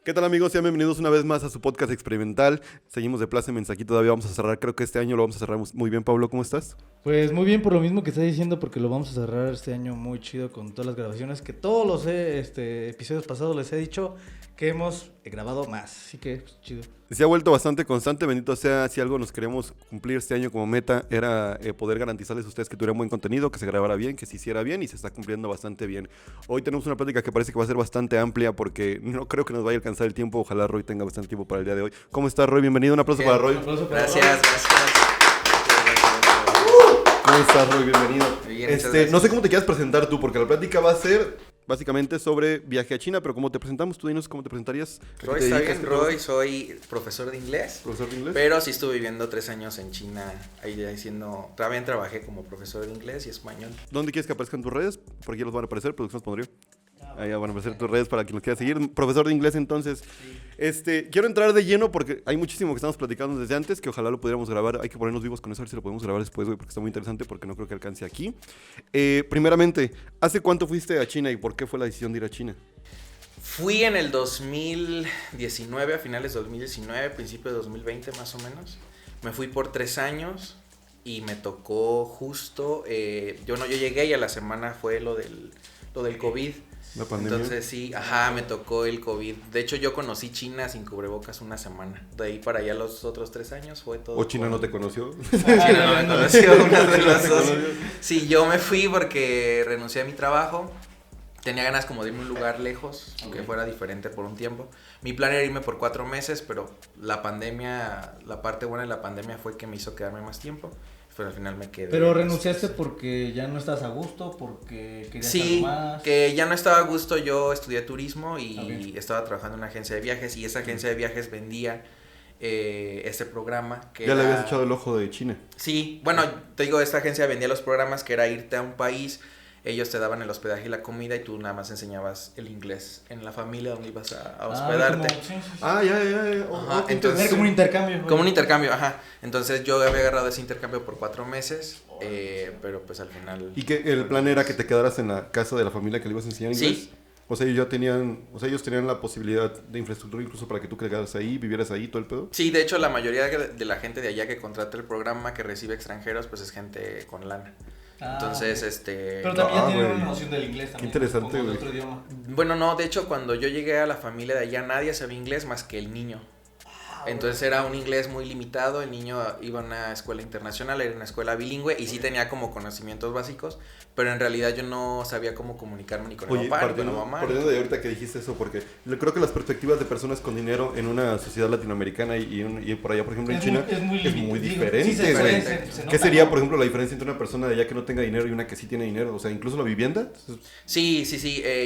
¿Qué tal, amigos? Sean bienvenidos una vez más a su podcast experimental. Seguimos de Pláceme aquí, todavía vamos a cerrar. Creo que este año lo vamos a cerrar muy bien. Pablo, ¿cómo estás? Pues muy bien por lo mismo que está diciendo, porque lo vamos a cerrar este año muy chido con todas las grabaciones que todos los episodios pasados les he dicho que hemos grabado más. Así que pues, chido. Se ha vuelto bastante constante, bendito sea. Si algo nos queremos cumplir este año como meta era poder garantizarles a ustedes que tuvieran buen contenido, que se grabara bien, que se hiciera bien y se está cumpliendo bastante bien. Hoy tenemos una plática que parece que va a ser bastante amplia porque no creo que nos vaya a alcanzar el tiempo. Ojalá Roy tenga bastante tiempo para el día de hoy. ¿Cómo estás, Roy? Bienvenido. Un aplauso para Roy. Un aplauso para Gracias, Roy. gracias. ¿Cómo estás, Roy? Bienvenido. Bien, muchas gracias. No sé cómo te quieras presentar tú, porque la plática va a ser básicamente sobre viaje a China, pero ¿cómo te presentamos? Tú dinos cómo te presentarías. ¿A qué Roy, te está dedicas? bien, ¿Qué trabajas? Roy, soy profesor de inglés, ¿Profesor de inglés? pero sí estuve viviendo 3 años en China, ahí haciendo, también trabajé como profesor de inglés y español. ¿Dónde quieres que aparezcan tus redes? Por aquí los van a aparecer, producción pondría. Ahí van a aparecer tus redes para quien los quiera seguir. Profesor de inglés, entonces. Quiero entrar de lleno porque hay muchísimo que estamos platicando desde antes, que ojalá lo pudiéramos grabar. Hay que ponernos vivos con eso, a ver si lo podemos grabar después, güey, porque está muy interesante, porque no creo que alcance aquí. Primeramente, ¿hace cuánto fuiste a China y por qué fue la decisión de ir a China? Fui en el 2019, a finales de 2019, principio de 2020 más o menos. Me fui por 3 años y me tocó justo, yo llegué y a la semana fue lo del COVID. La pandemia. Entonces sí, me tocó el COVID. De hecho, yo conocí China sin cubrebocas una semana. De ahí para allá los otros 3 años fue todo. ¿O China no te conoció? China no me conoció, una de No las te dos. conoció. Sí, yo me fui porque renuncié a mi trabajo. Tenía ganas como de irme a un lugar lejos, que fuera diferente por un tiempo. Mi plan era irme por 4 meses, pero la pandemia, la parte buena de la pandemia fue que me hizo quedarme más tiempo. Pero al final me quedé. Pero renunciaste porque ya no estás a gusto, porque querías Sí, algo más. que ya no estaba a gusto. Yo estudié turismo y Ok. estaba trabajando en una agencia de viajes y esa agencia de viajes vendía este programa que Ya le era- habías echado el ojo de China. Sí, bueno, te digo, esta agencia vendía los programas que era irte a un país, ellos te daban el hospedaje y la comida y tú nada más enseñabas el inglés en la familia donde ibas a hospedarte. Sí. Ya. Ajá, qué entonces- interesante. Era como un intercambio. Como un intercambio, ajá. Entonces yo había agarrado ese intercambio por 4 meses, pero pues al final... ¿Y que el plan era que te quedaras en la casa de la familia que le ibas a enseñar inglés? Sí. O sea, ellos tenían la posibilidad de infraestructura incluso para que tú quedaras ahí, vivieras ahí, todo el pedo. Sí, de hecho la mayoría de la gente de allá que contrata el programa, que recibe extranjeros, pues es gente con lana. Entonces, Pero también ya tienen güey. una noción del inglés también. interesante, como de güey. otro idioma. Bueno, no, de hecho cuando yo llegué a la familia de allá nadie sabía inglés más que el niño. Entonces era un inglés muy limitado, el niño iba a una escuela internacional, era una escuela bilingüe y sí tenía como conocimientos básicos, pero en realidad yo no sabía cómo comunicarme ni con el Oye, papá ni con la partiendo, mamá. partiendo de ahorita que dijiste eso, porque creo que las perspectivas de personas con dinero en una sociedad latinoamericana y por allá, por ejemplo, en China, es muy diferente, Sí, se güey. se ¿Qué nota, sería, ¿no? por ejemplo, la diferencia entre una persona de allá que no tenga dinero y una que sí tiene dinero? O sea, incluso la vivienda. Sí,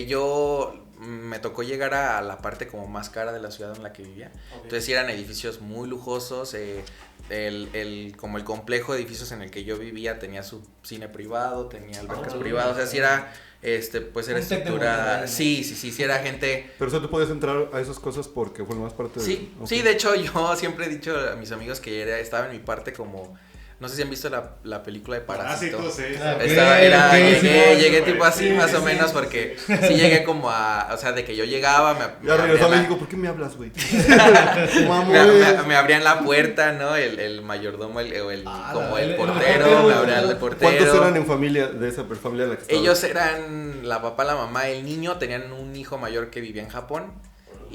yo me tocó llegar a la parte como más cara de la ciudad en la que vivía. Entonces sí eran edificios muy lujosos, como el complejo de edificios en el que yo vivía tenía su cine privado, tenía albercas privadas, o sea sí era, pues era Un Tec de estructura, Monterrey. sí era gente. Pero o sea, tú podías entrar a esas cosas porque fue más parte de... Sí, Ok. sí, de hecho yo siempre he dicho a mis amigos que estaba en mi parte como, no sé si han visto la película de Parásito. Llegué tipo así Sí, más o sí, menos sí. porque sí llegué como o sea, de que yo llegaba, Ya regresó a abrían la- México, ¿por qué me hablas, güey? me abrían la puerta, ¿no? El mayordomo, como el el portero, portero, me abrían el portero. ¿Cuántos eran en familia de esa familia en la que estabas? Ellos eran la papá, la mamá, el niño, tenían un hijo mayor que vivía en Japón.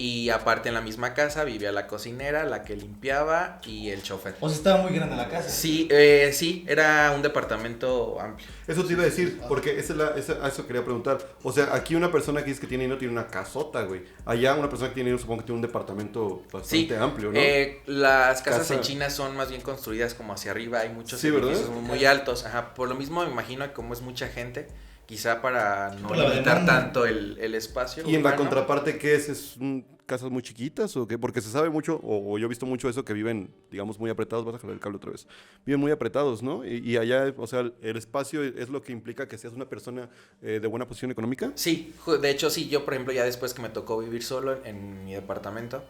Y aparte en la misma casa vivía la cocinera, la que limpiaba y el chofer. O sea, estaba muy grande la casa. Sí, sí, era un departamento amplio. Eso te iba a decir, porque a eso quería preguntar. O sea, aquí una persona que dice que tiene dinero tiene una casota, güey. Allá una persona que tiene dinero supongo que tiene un departamento bastante Sí, amplio, ¿no? las casas Casa. en China son más bien construidas como hacia arriba, hay muchos Sí, ¿verdad? edificios muy altos, ajá, por lo mismo me imagino que como es mucha gente, quizá para no Por la limitar demanda. tanto el espacio. Y en la urbano. contraparte, ¿qué es? ¿Casas muy chiquitas o qué? Porque se sabe mucho, o yo he visto mucho eso, que viven, digamos, muy apretados. Vas a jalar el cable otra vez. Viven muy apretados, ¿no? Y allá, o sea, el espacio es lo que implica que seas una persona de buena posición económica. Sí, de hecho sí, yo por ejemplo ya después que me tocó vivir solo en mi departamento,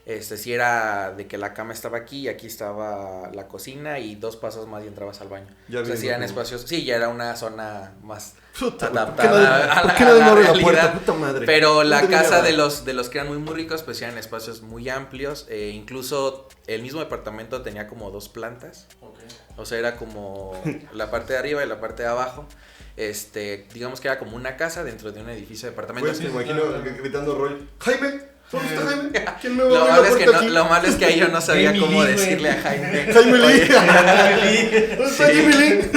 Sí era de que la cama estaba aquí y aquí estaba la cocina y 2 pasos más y entrabas al baño. Ya O sea, vi, sí eran ¿no? espacios, sí, ya era una zona más Puta, adaptada ¿por qué nadie me abre la puerta? realidad. Puta madre. Pero la ¿Dónde casa venía? de los que eran muy muy ricos pues eran espacios muy amplios, incluso el mismo departamento tenía como 2 plantas. O sea, era como la parte de arriba y la parte de abajo. Digamos que era como una casa dentro de un edificio de departamentos. Pues me imagino gritando Roy. ¡Jaime! ¿Dónde está Jaime? ¿Quién me va Lo a abrir malo, la es que puerta aquí? lo malo es que ahí yo no sabía Jamie cómo Lee, decirle güey. a Jaime. Jaime Lee. Oye, ¿Dónde está Sí. Jaime Lee?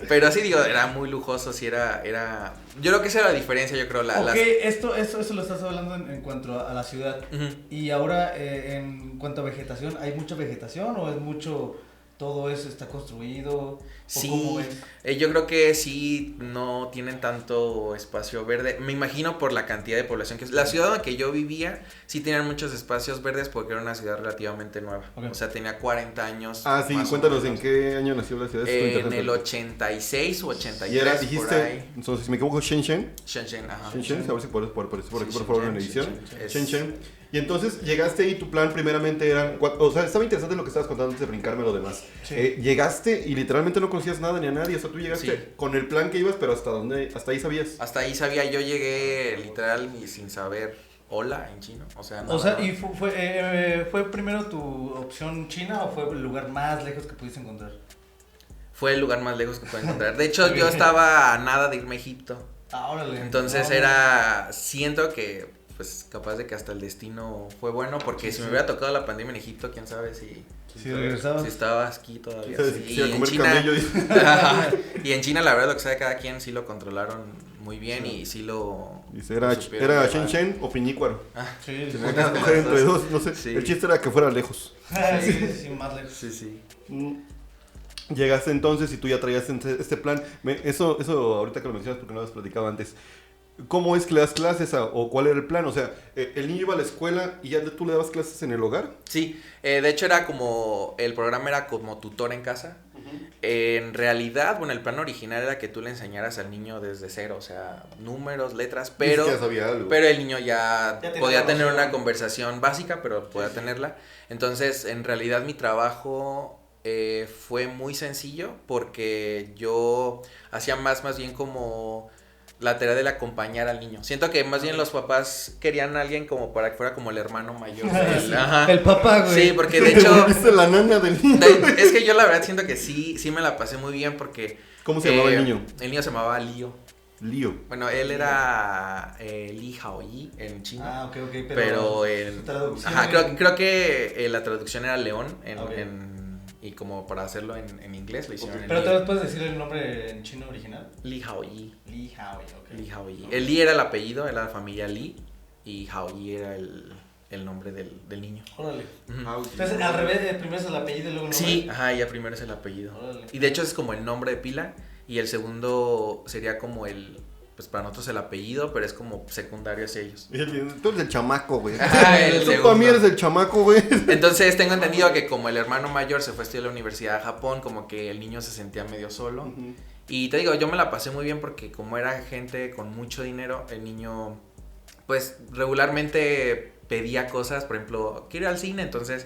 pero sí digo, era muy lujoso, sí yo creo que esa era la diferencia, yo creo. Ok, esto lo estás hablando en cuanto a la ciudad. Ujú. Y ahora, en cuanto a vegetación, ¿hay mucha vegetación o es mucho, todo eso está construido? ¿O cómo Sí, es? yo creo que sí no tienen tanto espacio verde. Me imagino por la cantidad de población que es. La ciudad en la que yo vivía sí tenían muchos espacios verdes porque era una ciudad relativamente nueva. Ok. O sea, tenía 40 años. Ah, sí, más o cuéntanos en menos. qué año nació la ciudad. En el 86 o 83, Y era, por dijiste, ahí. entonces, si me equivoco, Shenzhen. Shenzhen, ajá. Shenzhen, a ver si por aquí, por favor, en edición. Shenzhen. Shenzhen. Y entonces llegaste y tu plan primeramente era, o sea, estaba interesante lo que estabas contando antes de brincarme lo demás. Sí. Llegaste y literalmente no conocías nada ni a nadie, o sea, tú llegaste Sí. con el plan que ibas, pero hasta ahí sabías. Hasta ahí sabía, yo llegué literal y sin saber hola en chino. O sea, O sea, nada. ¿y fue primero tu opción China o fue el lugar más lejos que pudiste encontrar? Fue el lugar más lejos que pude encontrar. De hecho, yo estaba a nada de irme a Egipto. Ah, órale. Entonces siento que pues capaz de que hasta el destino fue bueno, porque Sí, si sí. me hubiera tocado la pandemia en Egipto, quién sabe si Si regresabas. estaba aquí todavía. ¿Sabes? Sí. Sí, a Y en comer China, camello. y en China la verdad lo que sabe cada quien sí lo controlaron muy bien y sí lo Dice, era supieron llevar. Shenzhen o Piñícuaro. Sí, sí, Tenía que escoger entre dos, no sé. Sí. El chiste era que fuera lejos. sí, más lejos. Sí, sí. Llegaste entonces y tú ya traías este plan. Eso ahorita que lo mencionas porque no lo has platicado antes. ¿Cómo es que le das clases o cuál era el plan? O sea, el niño iba a la escuela y ya tú le dabas clases en el hogar. Sí, de hecho era como, el programa era como tutor en casa. En realidad, bueno, el plan original era que tú le enseñaras al niño desde cero, o sea, números, letras, pero, Ya sabía algo. pero el niño ya Ya tenía podía tener noción. una conversación básica, pero podía tenerla. Entonces, en realidad mi trabajo fue muy sencillo porque yo hacía más bien como la tarea de acompañar al niño. Siento que más bien los papás querían a alguien como para que fuera como el hermano mayor. Ajá. El papá, güey. Sí, porque de hecho, Viste la nana del niño. es que yo la verdad siento que sí me la pasé muy bien porque... ¿Cómo se llamaba el niño? El niño se llamaba Lío. Lío. Bueno, él era Li Haoyi en chino. Ah, ok, pero su traducción ajá, era- creo que la traducción era León Ok. y como para hacerlo en inglés lo hicieron Ok. en Pero Li. te puedes decir el nombre en chino original. Li Haoyi. Li Haoyi, ok. Li Haoyi. El Li era el apellido, era la familia Li y Haoyi era el nombre del niño. Órale. Ujú. Entonces, al revés, primero es el apellido y luego el nombre. Sí, ajá, ya primero es el apellido. Órale. Y de hecho es como el nombre de pila y el segundo sería como pues para nosotros el apellido, pero es como secundario hacia ellos. Y él dice, tú eres el chamaco, güey. Ajá, el Tú para segundo. mí eres el chamaco, güey. Entonces tengo entendido que como el hermano mayor se fue a estudiar a la Universidad de Japón, como que el niño se sentía medio solo. Y te digo, yo me la pasé muy bien porque como era gente con mucho dinero, el niño pues regularmente pedía cosas, por ejemplo, quiero ir al cine, entonces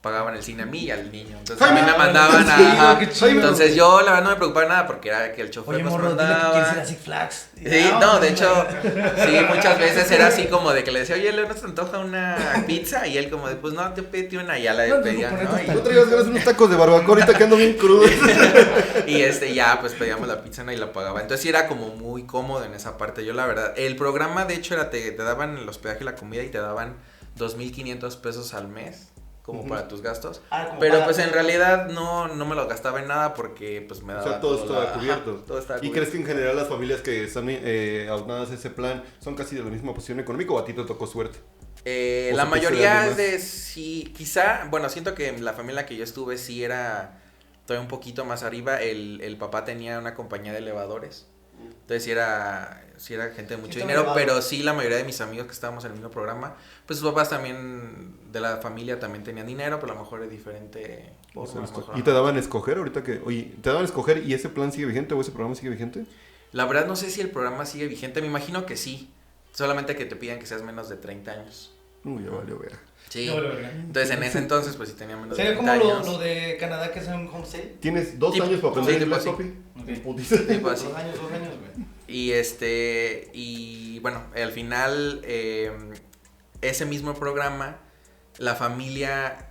pagaban el cine a mí y al niño. Entonces a mí Jaime, me mandaban qué chido, a... qué chido. Entonces yo la verdad no me preocupaba nada porque era que el chofer Oye, nos morro, dile que mandaba. quieres ir a Six Flags. Sí, no, de hecho, sí, muchas veces era así como de que le decía, oye, Leo, ¿no se te antoja una pizza? Y él como de, pues no, te pedí una y ya la No, pedía, no, ¿no? ponete No traigas ganas de unos tacos de barbacoa ahorita que ando bien crudo. Y ya, pues pedíamos la pizza, ¿no? Y la pagaba. Entonces sí era como muy cómodo en esa parte. Yo la verdad, el programa de hecho era, te daban el hospedaje y la comida y te daban 2,500 pesos al mes. Como para tus gastos. Como Pero para- pues en realidad no me lo gastaba en nada porque pues me O daba sea, todo estaba la- cubierto. ajá, todo estaba ¿Y cubierto. crees que en general las familias que están aunadas a ese plan son casi de la misma posición económica o a ti te tocó suerte? ¿O La supiste de mayoría alguien es de sí, quizá, bueno, siento que en la familia que yo estuve sí era todavía un poquito más arriba. El papá tenía una compañía de elevadores. Entonces sí era gente de mucho está dinero, elevado. pero sí la mayoría de mis amigos que estábamos en el mismo programa, pues sus papás también, de la familia también tenían dinero, pero a lo mejor de diferente O sea, forma. a lo mejor, ¿Y te daban a escoger ahorita que, oye, te daban a escoger y ese plan sigue vigente o ese programa sigue vigente? La verdad no sé si el programa sigue vigente, me imagino que sí, solamente que te pidan que seas menos de 30 años. Uy, ya valió ver. Sí. No, la verdad. Entonces en ese entonces pues sí tenía menos de Sería 30 como años. lo de Canadá que es un homestay. ¿Tienes 2 Tipo- años para aprender sí, inglés, tipo papi? Ok. Putiza. Tipo así. 2 años, güey. Y bueno, al final ese mismo programa, la familia,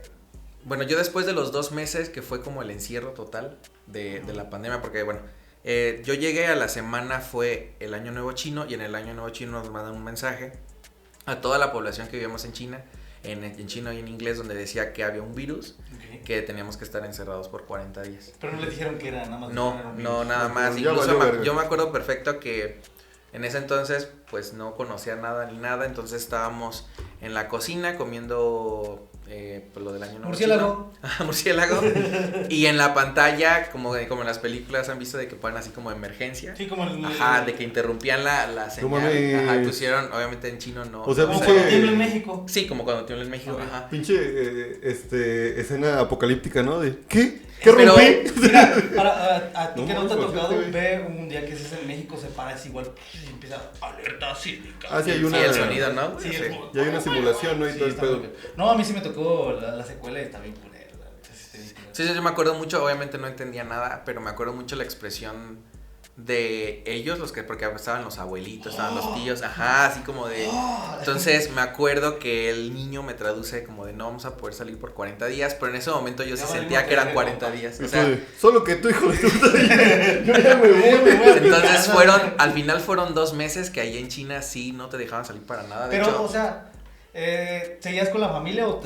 bueno, yo después de los 2 meses que fue como el encierro total de la pandemia, porque bueno, yo llegué a la semana fue el Año Nuevo Chino y en el Año Nuevo Chino nos mandan un mensaje a toda la población que vivíamos en China, en chino y en inglés, donde decía que había un virus, Ok. que teníamos que estar encerrados por 40 días. Pero no les dijeron que era, nada más. No, dijeron era un no, virus. nada más. Ya Incluso valió verga. yo me acuerdo perfecto que en ese entonces pues no conocía nada ni nada, entonces estábamos en la cocina comiendo pues, lo del año nuevo Murciélago. chino. Ajá, murciélago. Y en la pantalla, como en las películas han visto de que ponen así como emergencia. Sí, como el. Ajá, de que interrumpían la señal. mames. Ajá, y pusieron, obviamente en chino no. O sea, Como no pinche- cuando tiembla en México. Sí, como cuando tiembla en México, Ok. ajá. Pinche escena apocalíptica, ¿no? De ¿qué? ¿Qué Pero- rompí? Mira, a ti No que no te ha mames, tocado, güey. ve un día que estés en México, se para así igual y empieza alerta sísmica. Ah, sí, hay una. Sí, el sonido, ¿no? Sí, Sí. Ya hay una simulación, ¿no? Y Sí, todo el está pedo. muy bien. No, a mí sí me tocó la secuela y está bien culero. la neta, sí está bien culero. Sí, yo me acuerdo mucho, obviamente no entendía nada, pero me acuerdo mucho la expresión de ellos, porque estaban los abuelitos, estaban los tíos, ajá, así como de... Entonces me acuerdo que el niño me traduce como de no vamos a poder salir por 40 días, pero en ese momento yo sí Ya sentía valimos que eran verga, 40 papá. días. O Esto sea, de, solo que tú, hijo de tu puta, yo ya me voy. entonces al final fueron 2 meses que ahí en China sí no te dejaban salir para nada. De Pero, hecho, o sea, ¿seguías con la familia o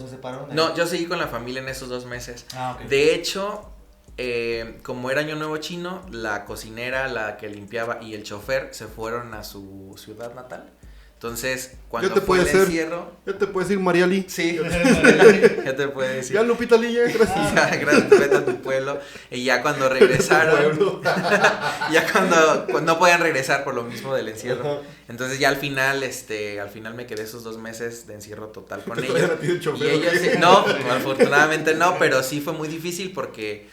se separaron? de ahí? no, yo seguí con la familia en esos 2 meses. Ah, ok. De hecho, como era Año Nuevo Chino, la cocinera, la que limpiaba y el chofer se fueron a su ciudad natal. Entonces, cuando Ya te fue el puede ser. encierro... Ya te puedes ir, María Lee. Sí, ya te puede decir. Ya, Lupita Lee, ya, gracias. Ya, gracias, vete a tu pueblo. Y ya cuando regresaron, Pueblo. ya cuando no podían regresar por lo mismo del encierro. Ajá. Entonces ya al final me quedé esos 2 meses de encierro total con ¿Te ellos. traían a ti de chofer, Y ellos o qué? sí, no, afortunadamente no, pero sí fue muy difícil porque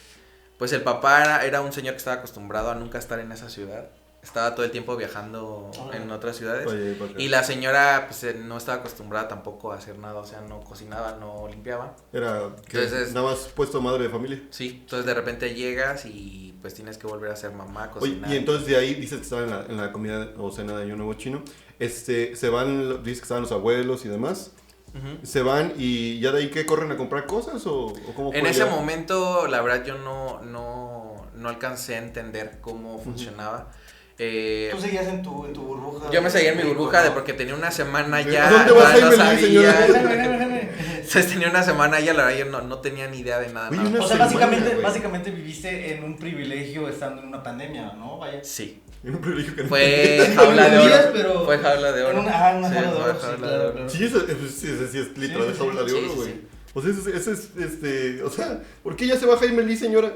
pues el papá era un señor que estaba acostumbrado a nunca estar en esa ciudad. Estaba todo el tiempo viajando en otras ciudades. Oye, para acá. Y la señora pues no estaba acostumbrada tampoco a hacer nada, o sea, no cocinaba, no limpiaba. Era que Entonces- nada más puesto madre de familia. Sí, entonces de repente llegas y pues tienes que volver a ser mamá, Oye, cocinar. y entonces de ahí dices que estaba en la comida o cena de Año Nuevo Chino. Se van, dices que estaban los abuelos y demás. Ujú. Se van y ya de ahí que corren a comprar cosas o cómo fue En ese ya? momento, la verdad, yo no alcancé a entender cómo funcionaba. Tú seguías en tu burbuja. Yo me seguía en mi burbuja de ¿no? porque tenía una semana ¿A ya, dónde va todavía no Jaime Lee, señora? sabía. Entonces tenía una semana ya, la verdad yo no tenía ni idea de nada. Oye, nada. una O sea, semana, güey. básicamente viviste en un privilegio estando en una pandemia, ¿no? Vaya. Sí, Era un privilegio que no fue jaula de Vivías, oro. pero Fue jaula de oro. en una Sí, jaula de fue oro, sí, jaula de claro, oro. claro. Sí, sí es literal Sí, de jaula de sí, oro, sí, güey. sí. O sea, ese es, o sea, ¿por qué ya se va Jaime Lee, señora?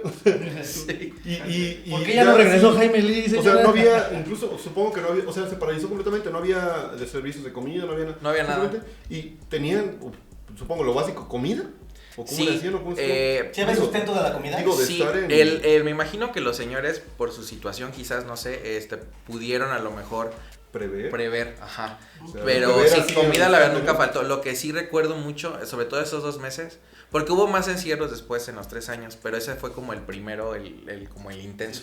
Sí. Y ¿Por qué ya no regresó Jaime Lee? O sea, señora? no había, incluso supongo que no había, o sea, se paralizó completamente, no había de servicios de comida, no había nada. No había nada. Simplemente, y tenían, supongo, lo básico, comida. ¿O cómo le Sí, hacían? ¿O cómo ¿Sí había sustento de la comida? digo, de sí, estar en me imagino que los señores, por su situación, quizás, no sé, pudieron a lo mejor prever, ajá. O sea, Pero prever sí, así comida al la verdad instante, nunca ¿no? faltó. Lo que sí recuerdo mucho, sobre todo esos 2 meses, porque hubo más encierros después en los 3 años, pero ese fue como el primero, como el intenso.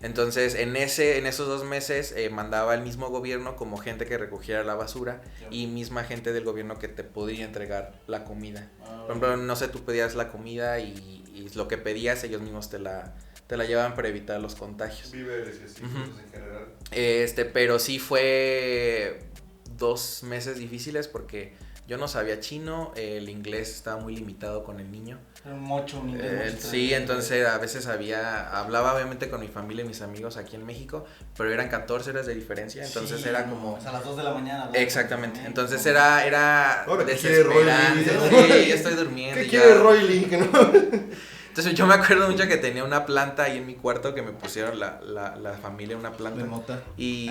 Entonces, en esos 2 meses mandaba el mismo gobierno como gente que recogiera la basura y misma gente del gobierno que te podía entregar la comida. Por ejemplo, no sé, tú pedías la comida y lo que pedías ellos mismos te la llevaban para evitar los contagios. Víveres y así, Ujú. cosas en general. Pero sí fue 2 meses difíciles porque yo no sabía chino, el inglés estaba muy limitado con el niño. Era un mocho, un inglés mocho. Sí, entonces a veces hablaba obviamente con mi familia y mis amigos aquí en México, pero eran 14 horas de diferencia, entonces Sí, era no, como... o sea, a las 2 de la mañana. ¿no? Exactamente, Sí, entonces no. era Ahora, ¿qué quiere Roy Lee? desesperante. Sí, estoy durmiendo. ¿Qué y quiere ya. Roy Lee? Que no. Entonces yo me acuerdo mucho que tenía una planta ahí en mi cuarto que me pusieron la familia una planta. De mota. Y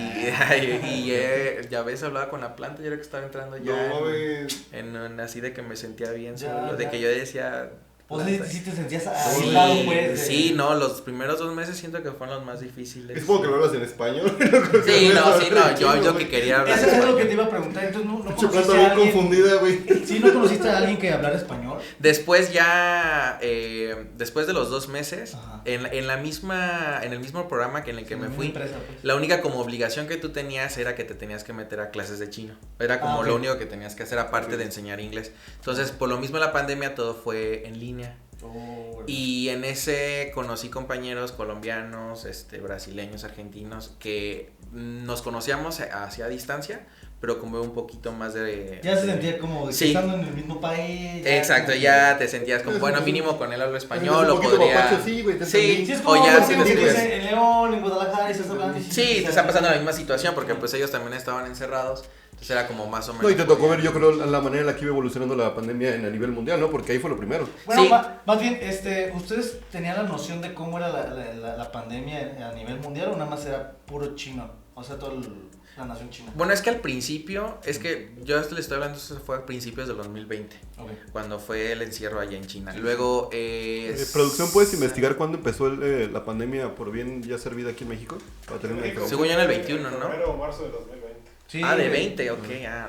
ya ves, hablaba con la planta, yo era que estaba entrando ya No mames. en así de que me sentía bien Ya, solo, de ya. que yo decía, O sea, sí te sentías Sí, aislado, pues. sí, no, los primeros 2 meses siento que fueron los más difíciles. Es como que lo hablas en español. Sí, no, yo que quería hablar Eso es lo español. que te iba a preguntar, entonces no Chuplando conociste a bien alguien. confundida, güey. Sí, no conociste a alguien que hablara español. Después ya, después de los 2 meses, Ajá. en el mismo programa que en el que Sí, me una fui, empresa, pues. la única como obligación que tú tenías era que te tenías que meter a clases de chino. Era como ok. lo único que tenías que hacer aparte de enseñar inglés. Entonces, por lo mismo en la pandemia todo fue en línea. Oh, Y en ese conocí compañeros colombianos, brasileños, argentinos, que nos conocíamos hacia distancia, pero como un poquito más de... ya se sentía como de que Sí. estando en el mismo país. Exacto, como ya que- te sentías como, bueno, mínimo con él hablo Es español, un o poquito podría... papacho, sí, güey, te Sí, entendí. Sí, es o como ya por sí ejemplo, si después- vives en León, en Guadalajara y estás hablando. Y Sí, te está pasando la misma situación porque pues ellos también estaban encerrados, entonces era como más o menos... No, y te tocó ver, yo creo, la manera en la que iba evolucionando la pandemia a nivel mundial, ¿no? Porque ahí fue lo primero. Bueno, Sí. más bien, ¿ustedes tenían la noción de cómo era la pandemia a nivel mundial o nada más era puro chino? O sea, toda la nación china. Bueno, es que al principio, yo le estoy hablando, eso fue a principios del 2020, Ok. cuando fue el encierro allá en China. Luego, Producción, ¿puedes investigar cuándo empezó la pandemia por bien ya servida aquí en México? Para tener una diferencia. Según yo en el 21, ¿no? Febrero o marzo de 2020. Sí, Ah, de güey. 20, ok,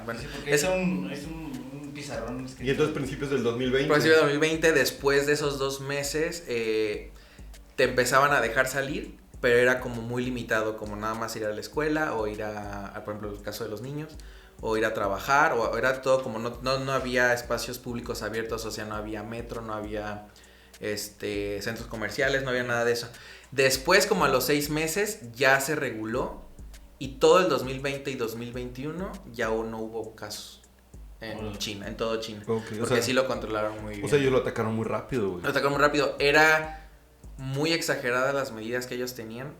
bueno. Sí, porque es un pizarrón. Y entonces principios del 2020. Principio de 2020, después de esos 2 meses, te empezaban a dejar salir, pero era como muy limitado, como nada más ir a la escuela o ir por ejemplo, el caso de los niños, o ir a trabajar, o era todo como no había espacios públicos abiertos, o sea, no había metro, no había centros comerciales, no había nada de eso. Después, como a los 6 meses, ya se reguló y todo el 2020 y 2021 ya no hubo casos en China, en todo China. Ok, o Porque sea, sí lo controlaron muy bien. o sea, ellos lo atacaron muy rápido, güey. Lo atacaron muy rápido. Era muy exageradas las medidas que ellos tenían,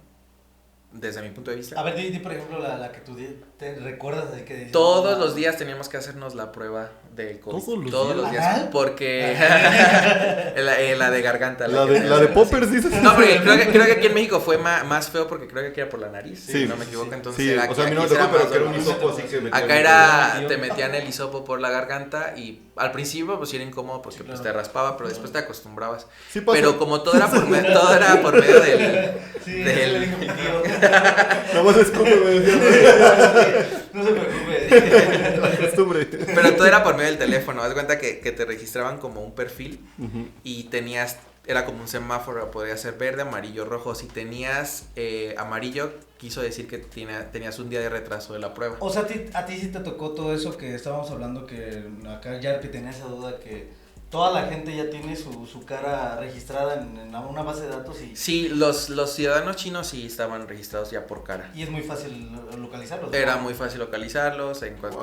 desde mi punto de vista. A ver, di por ejemplo la que tú te recuerdas de que dices. Todos los días teníamos que hacernos la prueba del COVID. ¿Todos los días? ¿Anal? Porque la de garganta. La que de tenías que Poppers, hacer. dices. No, porque creo que aquí en México fue más feo porque creo que aquí era por la nariz, Sí, si no me equivoco. Entonces Sí, era o sea, a mí no me aquí tocó, era pero más que era un doloroso. hisopo así que metían Acá en era, te metían el hisopo por la garganta y al principio pues era incómodo porque Sí, pues claro. te raspaba, pero después te acostumbrabas. Sí pasa. Pero como todo era por medio del... Sí, del- eso le dijo mi tío. Nada más es como me decía, No se preocupe. la costumbre. Pero todo era por medio del teléfono. Haz de cuenta que te registraban como un perfil Ujú. y era como un semáforo, podría ser verde, amarillo, rojo. Si tenías amarillo, quiso decir que tenías un día de retraso de la prueba. O sea, a ti sí te tocó todo eso que estábamos hablando, que acá ya tenía esa duda que toda la gente ya tiene su cara registrada en una base de datos Sí, los ciudadanos chinos sí estaban registrados ya por cara. y es muy fácil localizarlos. Era muy fácil localizarlos.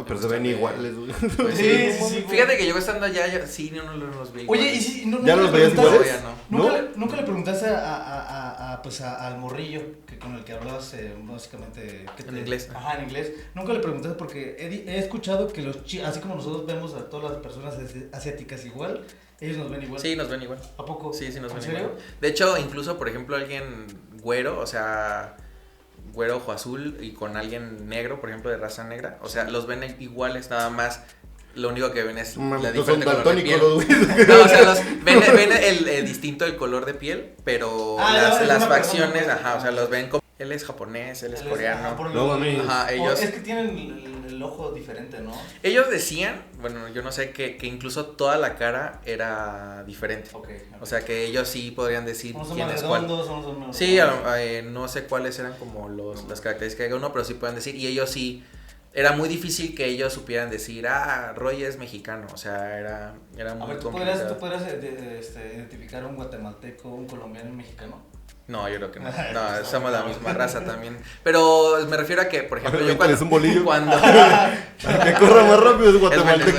Pero se ven iguales, güey. Pues Sí, sí, sí. Fíjate que yo estando allá, sí, no los vi Oye, iguales. y si ¿Ya nunca los le veías preguntaste- iguales? Ya no. ¿No? ¿Nunca le preguntaste al morrillo con el que hablabas básicamente En inglés. Ajá, en inglés. Nunca le preguntaste porque he escuchado que así como nosotros vemos a todas las personas asiáticas igual, ellos nos ven igual. Sí, nos ven igual. ¿A poco? Sí, nos ¿En ven serio? igual. De hecho, incluso, por ejemplo, alguien güero, o sea, güero ojo azul y con alguien negro, por ejemplo, de raza negra, o sea, los ven iguales, nada más. Lo único que ven es la Son diferente color de daltónicos piel. los güeyes. No, o sea, ven el distinto el color de piel, pero Es las una facciones, persona, ajá, o sea, los ven como él es japonés, él es coreano. No, mames. Ajá, ellos Es que tienen el ojo diferente, ¿no? ellos decían, bueno, yo no sé que incluso toda la cara era diferente. Ok. O sea, que ellos sí podrían decir Unos son quién más es cuál. redondos, unos son menos Sí, redondos. no sé cuáles eran como las características de cada uno, pero sí pueden decir. Y ellos sí, era muy difícil que ellos supieran decir, Roy es mexicano. O sea, era A muy ver, ¿tú complicado. podrías identificar un guatemalteco, un colombiano y un mexicano? No, yo creo que no. No, somos la misma raza también. Pero me refiero a que, por ejemplo, yo Avéntales un bolillo. cuando Que corra más rápido es es guatemalteco.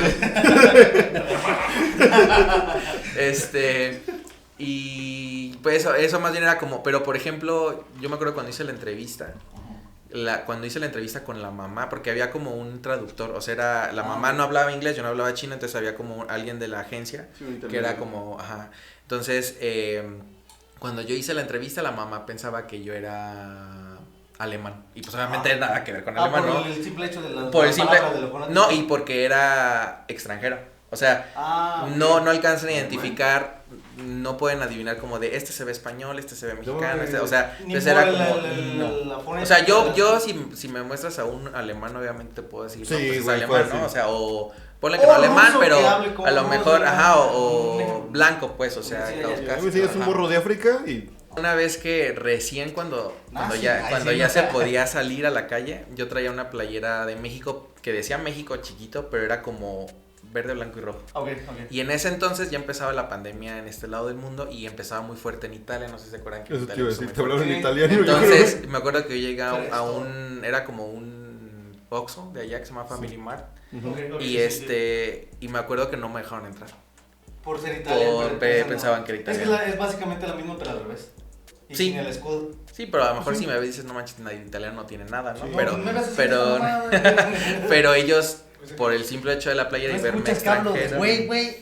y pues eso más bien era como, pero por ejemplo, yo me acuerdo cuando hice la entrevista, cuando hice la entrevista con la mamá, porque había como un traductor, o sea, la mamá no hablaba inglés, yo no hablaba chino, entonces había como alguien de la agencia que era como, ajá, entonces cuando yo hice la entrevista la mamá pensaba que yo era alemán, y pues obviamente nada que ver con alemán, por ¿no? el simple hecho de la Por el simple, palabra de lo fonético. no, y porque era extranjero, o sea, no alcanzan a identificar no pueden adivinar como de este se ve español, este se ve mexicano, No, este, o sea, Ni entonces era por como la o sea, yo si me muestras a un alemán, obviamente te puedo decir, Sí, no, pues es güey, alemán, fácil. ¿no? O sea, o ponle que no O alemán, ruso pero que hable como a lo ruso, mejor, ajá, un o negro. blanco, pues, o sea, Sí, ya, caucásico, A mí me enseñas un ajá. morro de África y... Una vez que recién cuando Sí, ya, ahí cuando sí, ya no. se podía salir a la calle, yo traía una playera de México que decía México chiquito, pero era como verde, blanco y rojo. Ok. Y en ese entonces ya empezaba la pandemia en este lado del mundo y empezaba muy fuerte en Italia, no sé si se acuerdan que en Eso te Italia iba a empezó decir, muy te hablaron en Sí. italiano. yo Entonces, me acuerdo que yo llegué a Presto. un, era como un Oxxo de allá que se llama Family Mart, creo. y y me acuerdo que no me dejaron entrar. Por ser italiano. Pensaban que era Es que italiano. es básicamente lo mismo, pero al revés. Y Sí. sin el escudo. Sí, pero a lo mejor si me dices, no manches, nadie italiano no tiene nada, ¿no? Sí. Pero, No, pues me hagas así pero, esa mamada. pero ellos, por el simple hecho de la playera No y verme escuchas que hablo de extranjero, güey.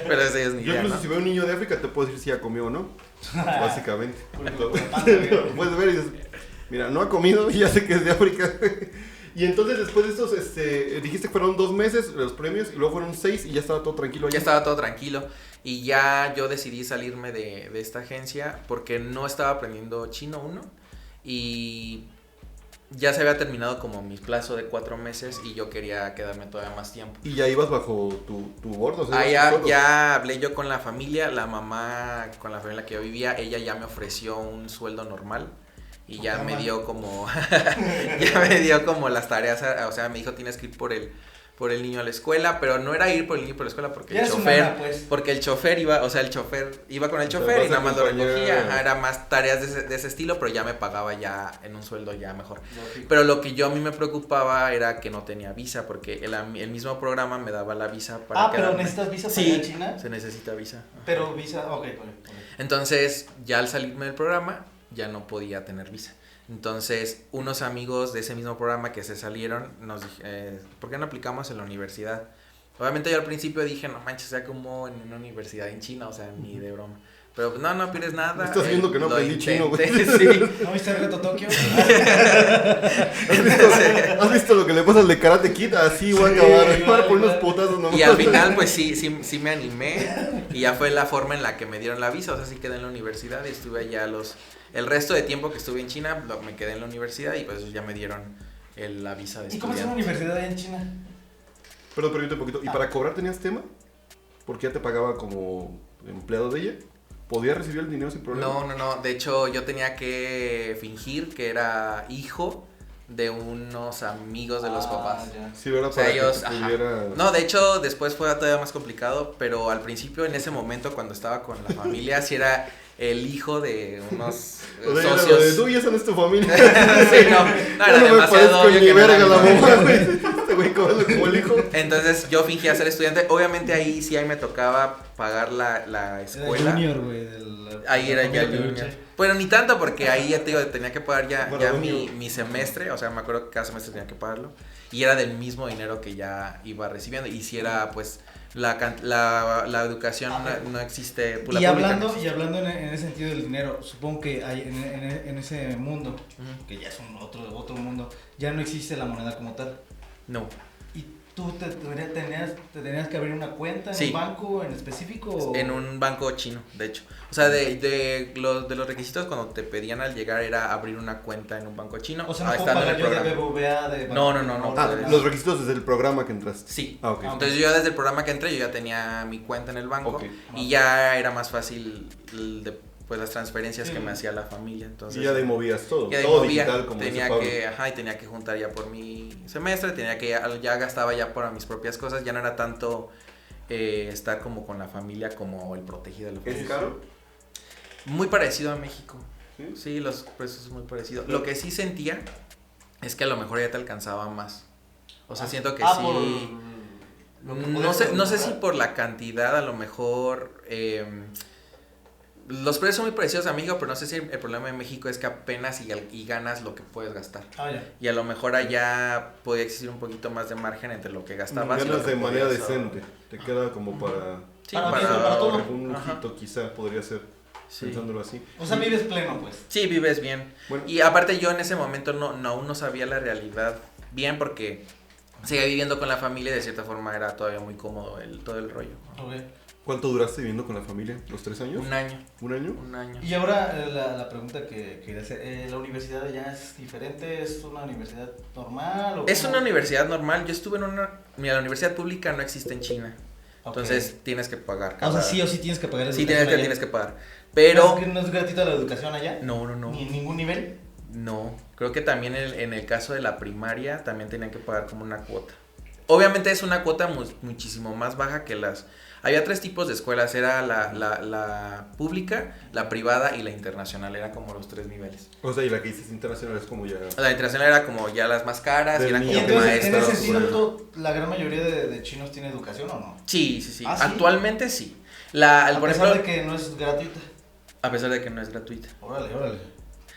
pero eso ellos ni Yo idea, incluso ¿no? si veo un niño de África te puedo decir si ya comió o no. Básicamente. Lo Lo puedes ver y dices, mira, no ha comido y ya sé que es de África. Y entonces después de estos, dijiste que fueron 2 meses los premios y luego fueron 6 y ya estaba todo tranquilo allá. Ya estaba todo tranquilo y ya yo decidí salirme de esta agencia porque no estaba aprendiendo chino uno y ya se había terminado como mi plazo de 4 meses y yo quería quedarme todavía más tiempo. Y ya ibas bajo tu bordo. O sea, Ah, ibas tú solo. ya hablé yo con la familia, la mamá con la familia en la que yo vivía, ella ya me ofreció un sueldo normal y ya me dio como las tareas, o sea, me dijo tienes que ir por el niño a la escuela, pero no era ir por el niño por la escuela porque Ya el es chofer, humana, pues. porque el chofer iba, o sea, el chofer iba con el chofer y vas a nada más lo acompañar. recogía, ajá, era más tareas de ese estilo, pero ya me pagaba ya en un sueldo ya mejor. Lógico. Pero lo que yo a mí me preocupaba era que no tenía visa, porque el mismo programa me daba la visa para Pero quedarme. necesitas visa para Sí, ir a China. se necesita visa. Ajá. Pero visa, ok. Entonces, ya al salirme del programa, ya no podía tener visa. Entonces, unos amigos de ese mismo programa que se salieron, nos dijeron, ¿por qué no aplicamos en la universidad? Obviamente yo al principio dije, no manches, o sea, como en una universidad en China, o sea, ni de broma. Pero pues, no pierdes nada. Estás viendo que no lo aprendí chino, güey. intenté, sí. ¿No viste el reto Tokio? ¿Has visto lo que le pasa al de Karate Kid? Así voy a acabar. Para por unos putazos nomás. Y al final, pues sí me animé. Y ya fue la forma en la que me dieron la visa. O sea, sí quedé en la universidad y estuve allá el resto de tiempo que estuve en China, me quedé en la universidad y pues ya me dieron la visa de ¿Y cómo es una estudiante. universidad allá en China? Perdón, permíteme un poquito. ¿Y para cobrar tenías tema? Porque ya te pagaba como empleado de ella. ¿Podías recibir el dinero sin problema? No. De hecho, yo tenía que fingir que era hijo de unos amigos de los papás. Ya. Sí, ¿verdad? O sea, Para que ellos, te ajá. pudiera... No, de hecho, después fue todavía más complicado, pero al principio, en ese momento, cuando estaba con la familia, sí era el hijo de unos O sea, era lo de, socios. tú y esa no es tu familia. Sí, no era Yo no me demasiado parezco obvio ni que no era verga mi la familia. mamá, güey. Este güey cobrando como el hijo. Entonces yo fingía ser estudiante. Obviamente ahí me tocaba pagar la Era escuela. junior, güey. Ahí era ya junior. Bueno, ni tanto porque ahí ya te digo, tenía que pagar ya Bueno, mi semestre. O sea, me acuerdo que cada semestre tenía que pagarlo. Y era del mismo dinero que ya iba recibiendo. Y si era pues la educación no existe. La Y pública hablando, no existe. y hablando en ese sentido del dinero, supongo que hay en ese mundo, Ujú. que ya es otro mundo, ya no existe la moneda como tal. No. ¿Y tú te tenías que abrir una cuenta en Sí. un banco en específico? O... En un banco chino, de hecho. O sea, de los requisitos cuando te pedían al llegar era abrir una cuenta en un banco chino. O sea, no puedo estando en pagar el yo de programa. BBVA, de No. Los requisitos desde el programa que entraste. Sí. Ah, ok. Entonces yo desde el programa que entré yo ya tenía mi cuenta en el banco Ok. y ya era más fácil pues las transferencias Sí. que me hacía la familia. Entonces Y ya de ahí movías todo. ya de ahí Todo movía, digital, como tenía dice Pablo. que tenía que juntar ya por mi semestre, ya gastaba ya para mis propias cosas, ya no era tanto estar como con la familia como el protegido de la familia. ¿Es caro? Muy parecido a México. ¿Sí? Sí, los precios muy parecidos. Lo que sí sentía es que a lo mejor ya te alcanzaba más. O sea, siento que sí. por lo que No podías sé si comprar. por la cantidad, a lo mejor. Los precios son muy parecidos a México, pero no sé si el problema de México es que apenas y ganas lo que puedes gastar. Ya. Y a lo mejor allá podía existir un poquito más de margen entre lo que gastabas y lo Ganas que de manera podías ahorrar. decente. Te queda como para... Sí, Para todo. Un Ajá. lujito quizá podría ser, Sí. pensándolo así. O sea, vives pleno, pues. Sí, vives bien. Bueno, Y aparte yo en ese momento aún no sabía la realidad bien porque seguía viviendo con la familia y de cierta forma era todavía muy cómodo todo el rollo. ¿no? Ok. ¿Cuánto duraste viviendo con la familia? ¿Los 3 años? Un año. ¿Un año? Un año. Y ahora la pregunta que quería hacer, ¿la universidad ya es diferente? ¿Es una universidad normal? Es una universidad normal. Yo estuve en mira, la universidad pública no existe en China. Ok. Entonces tienes que pagar. O sea, sí o sí tienes que pagar Sí, educación allá. tienes que pagar. Pero... ¿Es que no es gratuita la educación allá? No. ¿Ni en ningún nivel? No, creo que también en el caso de la primaria también tenían que pagar como una cuota. Obviamente es una cuota muchísimo más baja que las... Había 3 tipos de escuelas, era la pública, la privada y la internacional, eran como los 3 niveles. O sea, y la que dices internacional es como ya... La internacional era como ya las más caras y Del eran niño. Y como entonces, en maestros. ese sentido, ¿la gran mayoría de chinos tiene educación o no? Sí. ¿Ah, sí? Actualmente sí. A Por pesar ejemplo, de que no es gratuita. a pesar de que no es gratuita. Órale.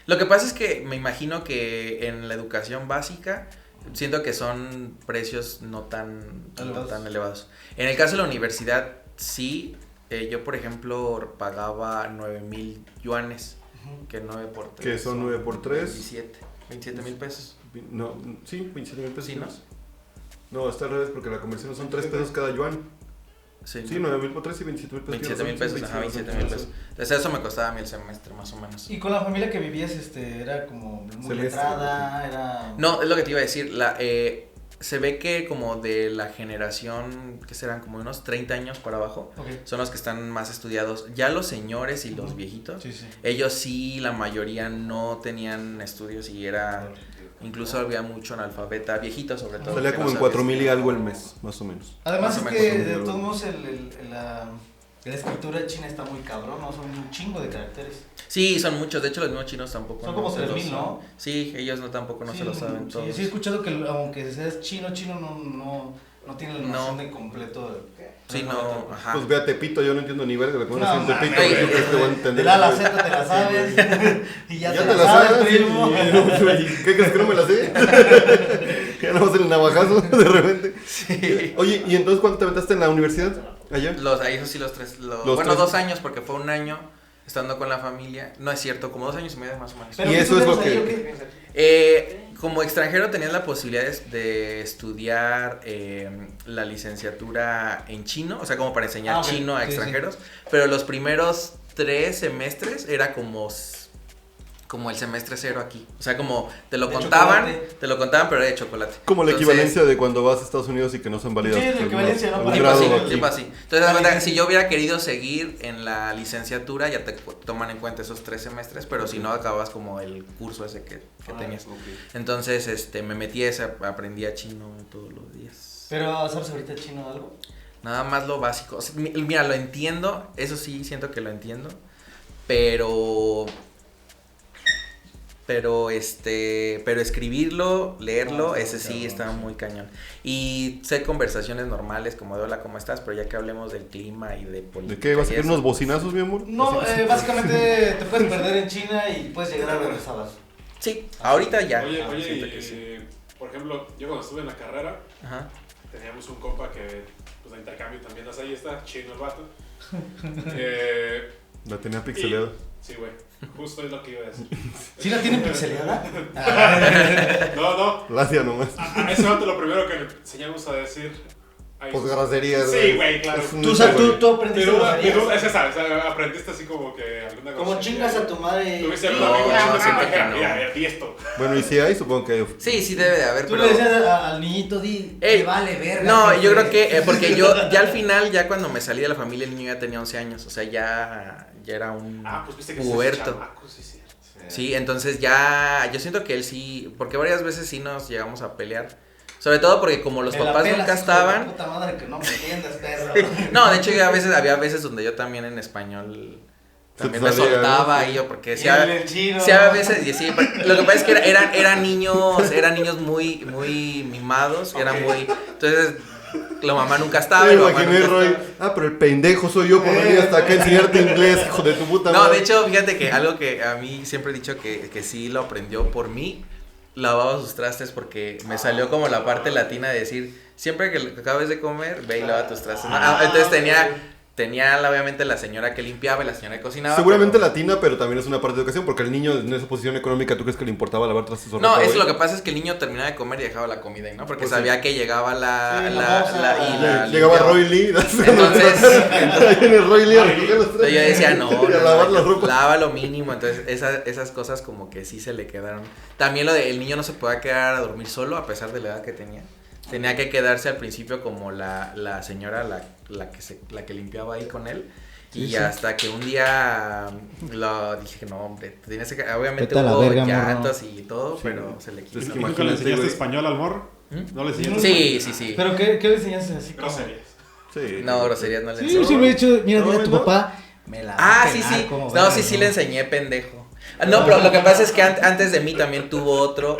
Lo que pasa es que me imagino que en la educación básica siento que son precios no tan elevados. En el caso de la universidad, sí. Yo, por ejemplo, pagaba 9,000 yuanes, que 9 por 3. ¿Qué son 9 por 3? 27,000 pesos. No, sí, 27,000 pesos. Sí, ¿no? No, está al revés porque la conversión son 3 pesos cada yuan. Sí, Sí, 9,000 por 3 y 27,000 pesos. 27,000 pesos, ajá, 27,000 pesos. Entonces eso me costaba a mí el semestre, más o menos. ¿Y con la familia que vivías, era como muy Celeste. letrada? Era... No, es lo que te iba a decir. Se ve que como de la generación, que serán como unos 30 años para abajo, Ok. son los que están más estudiados. Ya los señores y los viejitos, Sí. ellos sí, la mayoría no tenían estudios y era... Incluso había mucho analfabeta, viejitos sobre todo. Salía que como no en sabían 4,000 y escribir. algo al mes, más o menos. Además es Más o que menos. de todos modos la escritura china está muy cabrón, ¿no? Son un chingo de caracteres. Sí, son muchos. De hecho, los mismos chinos tampoco. Son como se los- 3,000, ¿no? Sí, ellos tampoco no Sí, se lo saben sí, todos. sí he escuchado que aunque seas chino no tiene la noción No. de completo. Sí, no, ajá. Pues ve a Tepito, yo no entiendo ni verga de cómo No, nací en Tepito. mames. Yo creo que voy a entender. De la a la Z te la sabes. Y ya te la te la sabes, sabes, primo. ¿Y ¿Qué crees que no me la sé? Ya no vas en el navajazo de repente. Sí. Oye, ¿y entonces cuánto te aventaste en la universidad? Allá. Ahí eso sí, los 3. Los Bueno, 3. 2 años, porque fue un año estando con la familia. No es cierto, como 2 años y medio más o menos. Pero Y ¿qué eso es lo estudias que- ahí, o qué? Como extranjero tenías la posibilidad de estudiar la licenciatura en chino, o sea, como para enseñar Ah, ok. chino a Sí, extranjeros, pero los primeros 3 semestres era como el semestre 0 aquí. O sea, como te lo De contaban, chocolate. pero era de chocolate. Como la Entonces, equivalencia de cuando vas a Estados Unidos y que no son válidas. Sí, es la algunos- equivalencia, ¿no? algún Tipo Para grado así, aquí. tipo así. Entonces, haz cuenta, si yo hubiera querido seguir en la licenciatura, ya te toman en cuenta esos 3 semestres, pero si no, acabas como el curso ese que tenías. Entonces, me metí a ese, aprendía chino todos los días. Pero, ¿sabes ahorita chino algo? Nada más lo básico. O sea, mira, lo entiendo, eso sí, siento que lo entiendo, pero escribirlo, leerlo, No, está ese muy sí cabrón, está sí. muy cañón. Y sé conversaciones normales como de hola, ¿cómo estás? Pero ya que hablemos del clima y de política. ¿De qué? ¿Vas a y querer eso, unos bocinazos, mi amor? No, Así. básicamente te puedes perder en China y puedes llegar a donde estabas. Sí, ahorita ya. Oye, siento y, que sí. por ejemplo, yo cuando estuve en la carrera, Ajá. teníamos un compa que, pues, de intercambio también hace ahí está, chino el vato. La tenía pixeleada. Sí, güey, justo es lo que iba a decir. ¿Sí la tienen pixeleada? No, Lacia nomás. a ese vato lo primero que le enseñamos a decir... ahí- Pues groserías. Sí, güey, claro. Es un ¿Tú, hecho, güey. tú aprendiste groserías? Es que sabes, aprendiste así como que alguna Como grosería. chingas a tu madre. Tuviste algún No, amigo no, chino, siento mira, que no. mira, di esto. Bueno, y si hay, supongo que. Sí debe de haber, Tú pero... le decías al niñito, Ey, te vale verga. No, jefe". yo creo que, porque yo ya al final, ya cuando me salí de la familia, el niño ya tenía 11 años, o sea, ya era un Pues viste que puberto. ese chamaco, sí, cierto. Sí, entonces ya, yo siento que él sí, porque varias veces sí nos llegamos a pelear, sobre todo porque como los Me la papás pelas, nunca hijo de la estaban, Puta madre que no me entiendas, perro. no, de hecho yo había veces donde yo también en español también me Se te salía, soltaba ¿no? y yo, porque Y decía, el chino. sí, a veces, y sí, lo que pasa es que eran niños muy, muy mimados, eran Ok. muy, entonces la mamá nunca estaba, Me y la mamá imaginé, nunca Roy. estaba. Pero el pendejo soy yo por venir hasta acá a enseñarte inglés, hijo de tu puta No, madre. de hecho, fíjate que algo que a mí siempre he dicho que sí lo aprendió por mí, lavaba sus trastes porque me salió como la parte latina de decir, siempre que acabes de comer, ve y lava tus trastes. ¿no? Entonces tenía obviamente la señora que limpiaba y la señora que cocinaba. Seguramente pero... latina, pero también es una parte de educación, porque el niño en esa posición económica, ¿tú crees que le importaba lavar trastes o No, ropa, eso güey? lo que pasa es que el niño terminaba de comer y dejaba la comida, ¿no? Porque Pues sabía que llegaba Llegaba Roy Lee. Entonces, Ahí viene Roy Lee a recoger los yo decía, no, y a lavar la ropa. lava lo mínimo. Entonces, esas cosas como que sí se le quedaron. También lo de el niño no se podía quedar a dormir solo, a pesar de la edad que tenía. Tenía que quedarse al principio como la señora, la que limpiaba ahí con él. Y hasta que un día dije, no, hombre, tienes que, obviamente Vete a la hubo verga, llantos y todo, pero se le quitó. Es que ¿Y nunca le imagínate, enseñaste güey. español al morro? ¿No le enseñaste? Sí. ¿Pero qué le enseñaste así? como? Groserías. Sí. No, groserías no le Sí, enseñé. sí, me he dicho, mira, No, dile a tu no. papá, me la va a Sí. pelar como No, verga, sí le enseñé pendejo. No, pero lo que pasa es que antes de mí también tuvo otro.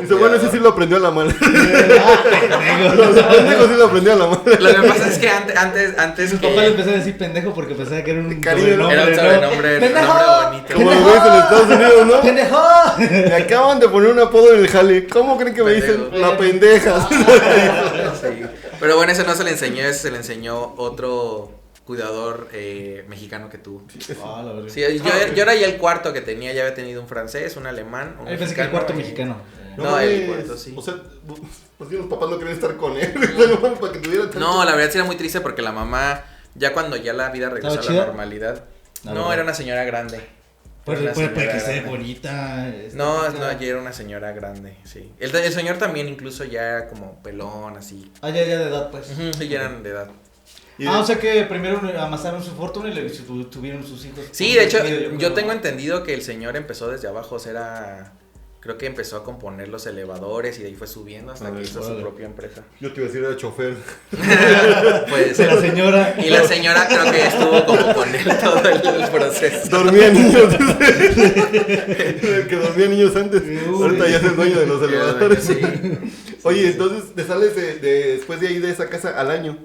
Dice, bueno, ese sí cuidador. lo aprendió a la mala. Pendejo. Los pendejos sí lo aprendió a la mala. Lo que pasa es que antes Su que papá le empezó a decir pendejo porque pensaba que era un Cariño, ¿no? era un sobrenombre ¡Pendejo! bonito. Como los güeyes en Estados Unidos, ¿no? ¡Pendejo! Me acaban de poner un apodo en el jale. ¿Cómo creen que me dicen? Pendejo. La pendeja. Sí. Pero bueno, ese no se le enseñó, ese se le enseñó otro cuidador mexicano que tuvo. Ah, la verga. Sí, yo era ya el cuarto que tenía, ya había tenido un francés, un alemán, un Ahí pensé que el cuarto mexicano. No, el mames. cuarto, sí. O sea, pues los papás no querían estar con él. Para que tuviera tanto. No, la verdad sí era muy triste porque la mamá, ya cuando ya la vida regresó a ¿Estaba la chida? normalidad, La no, verdad. era una señora grande. Pues, Era una pues, señora que esté grande. bonita. No, ya era una señora grande, sí. El señor también incluso ya como pelón, así. Ah, ya de edad, pues. Ujú, sí, ya eran de edad. Y- O sea que primero amasaron su fortuna y le tuvieron sus hijos. Sí, de hecho, Yo yo creo. tengo entendido que el señor empezó desde abajo, o sea, creo que empezó a componer los elevadores y de ahí fue subiendo hasta que hizo su órale. propia empresa. Yo te iba a decir, era chofer. Puede La ser. señora. Y la señora creo que estuvo como con él todo el proceso. Dormía niños. El que dormía niños antes. Ahorita ya es el dueño de los elevadores. Sí. Oye, entonces te sales después de ahí de esa casa al año.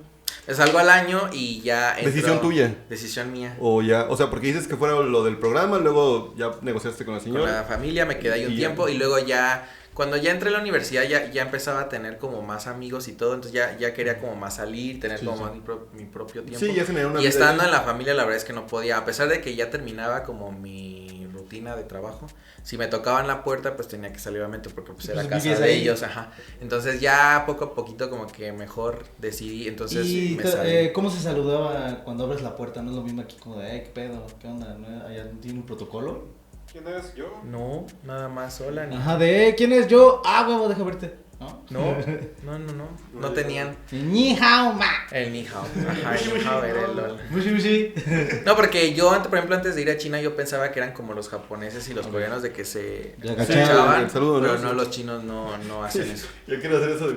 Me salgo al año y ya entro- ¿Decisión tuya? Decisión mía. O sea, porque dices que fuera lo del programa, luego ya negociaste con la Con señora. la familia me quedé ahí un Y tiempo ya. y luego ya, cuando ya entré a la universidad ya empezaba a tener como más amigos y todo, entonces ya quería como más salir, tener Sí, como sí. más mi propio tiempo. Sí, ya generó una Y vida estando ahí. en la familia la verdad es que no podía, a pesar de que ya terminaba como mi rutina de trabajo, si me tocaban la puerta pues tenía que salir obviamente porque pues era Pues casa vivías de ahí. ellos, ajá. Entonces ya poco a poquito como que mejor decidí, entonces ¿Y me salí. cómo se saludaba cuando abres la puerta? No es lo mismo aquí como de, ¿qué pedo? ¿Qué onda? ¿No? ¿Allá tiene un protocolo? ¿Quién eres? ¿Yo? No, nada más sola ni. Ajá, de, ¿quién es yo? Ah, huevo, deja verte. ¿No? No tenían Ni hao ma. el ni hao. Ajá, el ni hao era el LOL. Mushi, mushi. No, porque yo, por ejemplo, antes de ir a China, yo pensaba que eran como los japoneses y los coreanos de que se Ya Sí, echaban, el saludo, ¿no? pero Sí. no, los chinos no hacen eso. Yo quiero hacer eso de.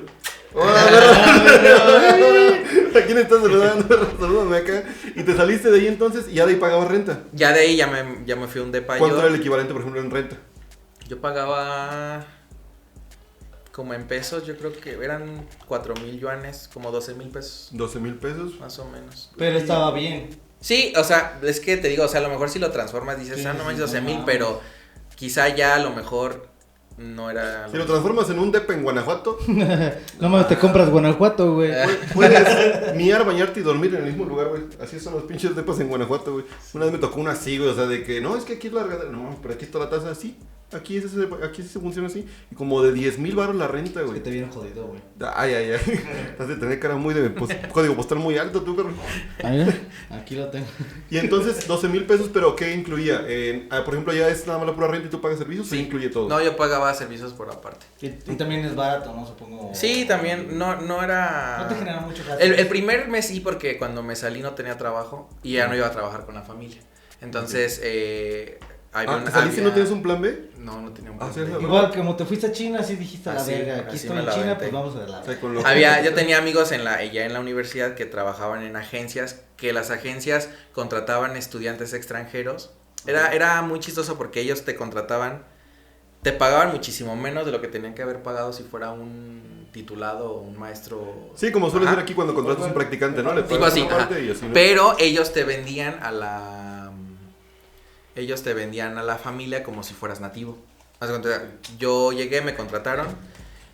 ¿A quién estás saludando? Salúdame acá. Y te saliste de ahí entonces y ya de ahí pagabas renta. Ya de ahí ya me fui a un depa. ¿Cuánto era el Yo, equivalente, por ejemplo, en renta? yo pagaba como en pesos, yo creo que eran 4,000 yuanes, como 12,000 pesos, 12,000 pesos. más o menos. Pero estaba bien. Sí, o sea, es que te digo, o sea, a lo mejor si lo transformas dices, Sí, no sí, manches, no 12,000, mames. pero quizá ya a lo mejor no era... Si lo transformas en un depa en Guanajuato, No mames, te compras Guanajuato, güey. puedes miar, bañarte y dormir en el mismo lugar, güey. Así son los pinches depas en Guanajuato, güey. Una vez me tocó una así, güey, o sea, de que no, es que aquí es la regadera. No, pero aquí está la taza así. Aquí sí se funciona así. Y como de 10,000 baros la renta, Es que güey. te vieron jodido, güey. Ay. Has de tener cara muy de código postal muy alto, tú, carnal. Aquí lo tengo. Y entonces, 12,000 pesos, pero ¿qué incluía? Por ejemplo, ya es nada más la pura renta y tú pagas servicios, ¿o Sí. incluye todo? No, yo pagaba servicios por aparte. Y también es barato, ¿no? Supongo. Sí, también, no era... No te genera mucho gasto. El primer mes sí, porque cuando me salí no tenía trabajo y ya no iba a trabajar con la familia. Entonces, ¿Te saliste y no tienes un plan B? No tenía un Ah, plan sí, B. sí. Igual, como te fuiste a China, así dijiste a la Así, verga. Aquí así estoy me en la China, aventé. pues vamos a la O sea, con lo- Yo tenía amigos ya en la universidad que trabajaban en agencias, que las agencias contrataban estudiantes extranjeros. Era muy chistoso porque ellos te contrataban, te pagaban muchísimo menos de lo que tenían que haber pagado si fuera un titulado o un maestro. Sí, como suele Ajá. ser aquí cuando contratas un practicante, ¿no? Le Tipo pagas así, una ajá. parte y así, ¿no? Pero ellos te vendían a la familia como si fueras nativo. Haz de cuenta, yo llegué, me contrataron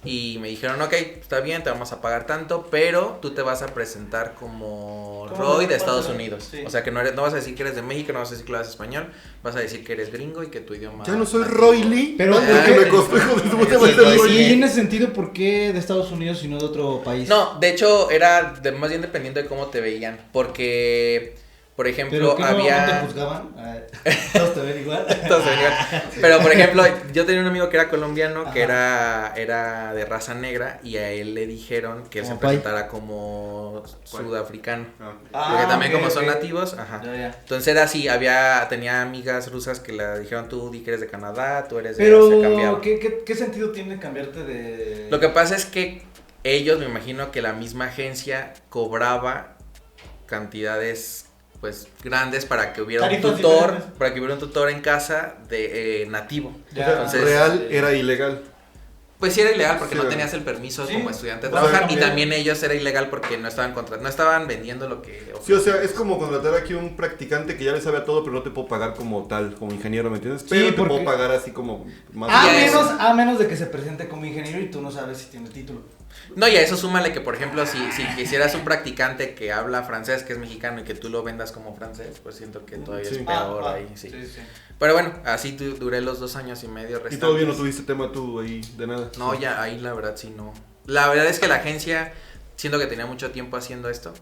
Y me dijeron, ok, está bien, te vamos a pagar tanto, pero tú te vas a presentar como Roy de Estados Unidos. Sí. O sea, que no vas a decir que eres de México, no vas a decir que lo hablas español, vas a decir que eres gringo y que tu idioma... Ya no soy Roy Lee. Pero porque me costó, hijo de su puta madre, Sí, Roy Y Lee. en ese sentido, ¿por qué de Estados Unidos y no de otro país? No, de hecho, era más bien dependiendo de cómo te veían, porque... Por ejemplo, ¿Pero que no había... te juzgaban? Todos te ven igual. Todos se venían. Pero por ejemplo, yo tenía un amigo que era colombiano, que era de raza negra, y a él le dijeron que se Como pai. presentara como sudafricano. Ah, Porque también ok, como son ok. nativos, ajá. Ya. Entonces era así, tenía amigas rusas que le dijeron, tú di que eres de Canadá, tú eres de... Pero, se cambiaba. ¿qué sentido tiene cambiarte de...? Lo que pasa es que ellos, me imagino que la misma agencia cobraba cantidades pues grandes para que hubiera Tarifas un tutor, diferentes. para que hubiera un tutor en casa de nativo. Ya. O sea, Entonces, real era ilegal. Pues sí era ilegal porque Sí, no tenías el permiso sí. como estudiante de O sea, trabajar y también- también ellos era ilegal porque no estaban vendiendo lo que Sí, o sea, es como contratar aquí un practicante que ya le sabe a todo, pero no te puedo pagar como tal, como ingeniero, ¿me entiendes? Pero te porque- puedo pagar así como más. A Ya eso. menos de que se presente como ingeniero y tú no sabes si tiene título. No, y a eso súmale que, por ejemplo, si quisieras un practicante que habla francés, que es mexicano, y que tú lo vendas como francés, pues siento que todavía Sí. es peor ahí, sí. Sí. Pero bueno, así duré los 2 años y medio Y restantes. todavía no tuviste tema tú ahí de nada. No, ya ahí la verdad sí no. La verdad es que la agencia, siento que tenía mucho tiempo haciendo esto.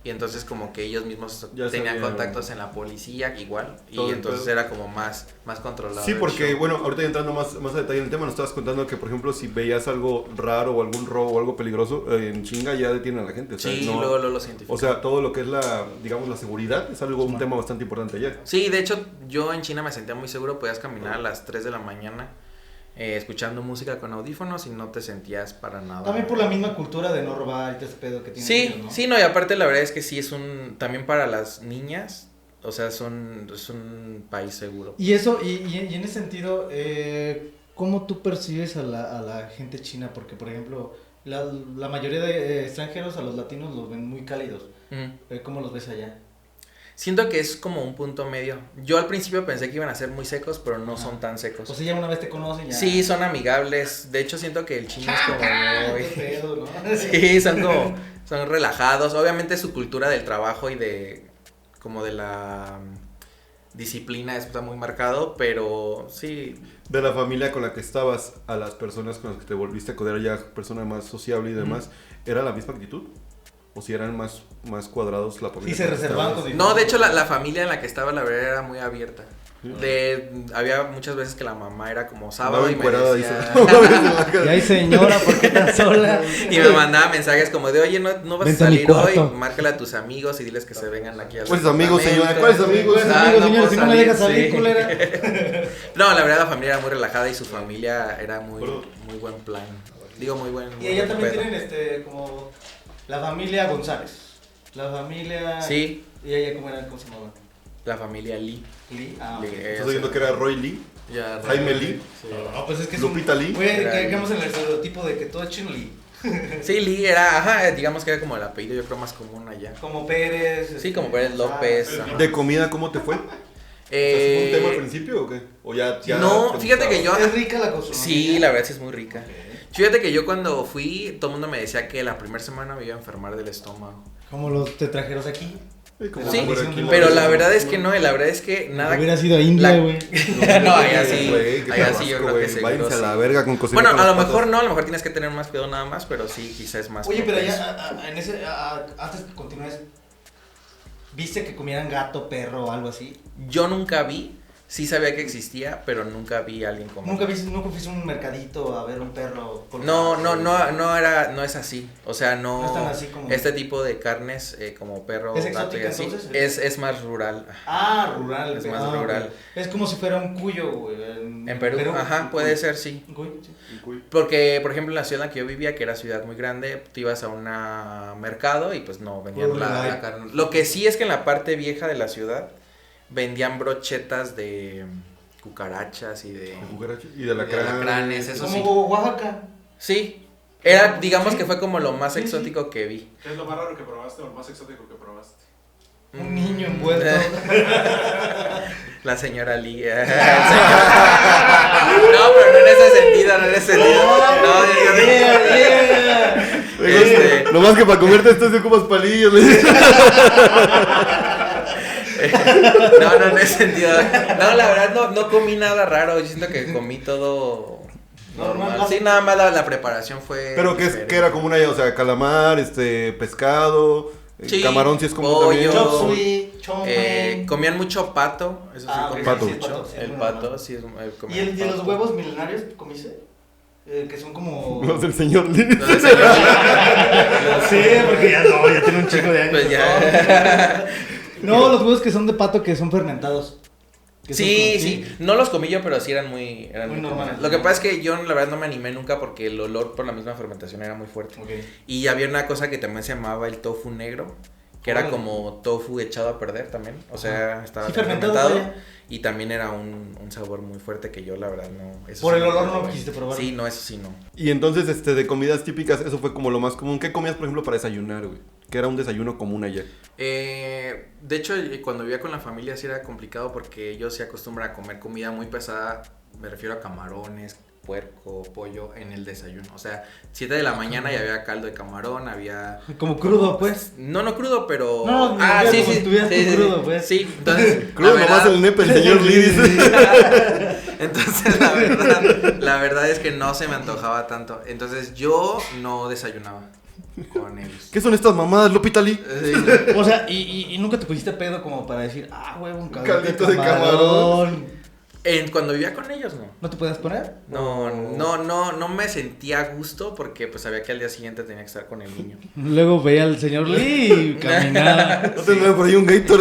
Y entonces como que ellos mismos Ya tenían sabían. contactos en la policía igual. Todo Y el entonces pedo. era como más controlado. Sí, el porque, show. bueno, ahorita ya entrando más a detalle en el tema, nos estabas contando que, por ejemplo, si veías algo raro o algún robo o algo peligroso, en chinga ya detienen a la gente. O sea, Sí, no- luego lo científico. O sea, todo lo que es digamos, la seguridad es un tema bastante importante allá. Sí, de hecho, yo en China me sentía muy seguro. Podías caminar a las 3 de la mañana escuchando música con audífonos y no te sentías para nada. También por la misma cultura de no robar y todo ese pedo que tienen Sí, ellos, ¿no? sí, no, y aparte la verdad es que sí es también para las niñas, o sea, es un país seguro. Y eso, y en ese sentido, ¿cómo tú percibes a la gente china? Porque, por ejemplo, la mayoría de extranjeros a los latinos los ven muy cálidos. Ujú. ¿Cómo los ves allá? Siento que es como un punto medio. Yo al principio pensé que iban a ser muy secos, pero no son tan secos. O sea, ya una vez te conocen, ya... Sí, son amigables. De hecho, siento que el chino es como muy... Qué pedo, ¿no? Sí, son relajados. Obviamente su cultura del trabajo y de la disciplina está muy marcado, pero sí. De la familia con la que estabas a las personas con las que te volviste a codear ya, persona más sociable y demás, ¿era la misma actitud? ¿O si eran más cuadrados la familia? Sí, se con la que reservaban estabas? con- No, de hecho la familia en la que estaba la verdad era muy abierta. Había muchas veces que la mamá era como sábado Andaba y me encuerada, decía... Y ay, señora, ¿por qué tan sola? Y me mandaba mensajes como de, oye, no vas Vente a a mi salir hoy, cuarto. márcale a tus amigos y diles que se vengan aquí al ¿Cuáles amigos, señora? departamento. ¿Cuáles amigos? Pues, Ah, amigos, no señora, puedo si no me dejas salir, salir, sí. culera. No, la verdad la familia era muy relajada y su familia era muy buen plan. Digo, muy buen Y allá también pedo. tienen como la familia González. La familia... Sí, ¿Y allá cómo era? ¿Cómo se llamaban? la familia Lee. Lee. Ah, Lee, ok. ¿Estás oyendo que era Roy Lee? Ya, Jaime Lee. Sí. No, pues es que es Lupita un... Lee. Güey, Era caigamos en el estereotipo de que todo es chino Lee. Sí, Lee era, ajá, digamos que era como el apellido yo creo más común allá. Como Pérez. Sí, como Pérez López. González. ajá. ¿De comida cómo te fue? ¿Fue un tema al principio o qué? ¿O ya no, te fíjate que gustaba? yo... Es rica la cosa. Sí, la verdad sí es muy rica. Fíjate que yo cuando fui, todo el mundo me decía que la primera semana me iba a enfermar del estómago. Como los tetrajeros aquí. Como Sí, por aquí, pero ¿no? la verdad es que no, y la verdad es que nada... Hubiera sido a India, la- güey. No, allá sí, Güey, qué allá sí yo tabasco, creo que güey. seguro Váyanse a la sí. verga con cocinar Bueno, con a lo las mejor patas. no, a lo mejor tienes que tener más cuidado nada más, pero sí, quizás es más Oye, pero propenso. allá, antes que continúes, ¿viste que comieran gato, perro o algo así? Yo nunca vi, sí sabía que existía, pero nunca vi a alguien comer. ¿Nunca fuiste a un mercadito a ver un perro? No, colgado? no es así. O sea, no. No están así como- Este tipo de carnes, como perro, ¿Es gato y exótica, así, entonces? es más rural. Ah, rural. Es más ok. rural. Es como si fuera un cuyo, güey. En Perú, ajá, puede ser, sí. Un cuy, sí. Porque, por ejemplo, en la ciudad en la que yo vivía, que era ciudad muy grande, tú ibas a un mercado y pues no vendían Uy, la ay. carne. Lo que sí es que en la parte vieja de la ciudad vendían brochetas de cucarachas y de... De cucarachas y de alacranes, eso sí. Como Oaxaca. Sí, era, digamos Sí. que fue como lo más Sí, sí. exótico que vi. ¿Qué es lo más raro que probaste o lo más exótico que probaste? Un niño envuelto. La señora Lee. No, pero no en ese sentido, no en ese sentido. No, Lo más que para comerte esto es ocupas palillos. no, en ese sentido. No, la verdad no comí nada raro. Yo siento que comí todo normal. Sí, nada más la preparación fue. Pero que era como una, o sea, calamar, pescado, sí, camarón sí es como pollo, también. Chop suey, chow comían mucho pato. Eso sí, comían pato. mucho. Sí, El muy pato, normal. sí es ¿Y el de los huevos milenarios comiste? Que son como... Los del señor Lee. Sí, porque ya tiene un chico de años. Pues ya. No, los huevos que son de pato que son fermentados. Que son Sí, no los comí yo, pero sí eran muy Muy normales. comunes. Lo que pasa es que yo la verdad no me animé nunca porque el olor por la misma fermentación era muy fuerte. Ok. Y había una cosa que también se llamaba el tofu negro, que era Órale. como tofu echado a perder también. O sea, estaba Sí, bien fermentado, vaya. y también era un sabor muy fuerte que yo la verdad no. Eso Por sí el olor probé. no quisiste probarlo. Sí, no, eso sí no. Y entonces, de comidas típicas, eso fue como lo más común. ¿Qué comías, por ejemplo, para desayunar, güey? Que era un desayuno común allá. De hecho, cuando vivía con la familia sí era complicado porque ellos se acostumbran a comer comida muy pesada. Me refiero a camarones, puerco, pollo en el desayuno. O sea, 7 de la mañana ya había caldo de camarón, había... Como crudo, pues. No crudo, pero... No, sí, como si tuvieras sí, tu sí, crudo, pues. Sí, entonces... Crudo la nomás verdad- el nepe, el señor Lee dice. Entonces, la verdad es que no se me antojaba tanto. Entonces, yo no desayunaba con ellos. ¿Qué son estas mamadas, Lupita Lee? Sí, O sea, y nunca te pusiste pedo como para decir, huevo, un Caldito de camarón. cuando vivía con ellos, no. ¿No te puedes poner? No me sentía a gusto porque pues sabía que al día siguiente tenía que estar con el niño. Luego veía al señor Lee y caminaba. ¿No tendrá por ahí un Gator?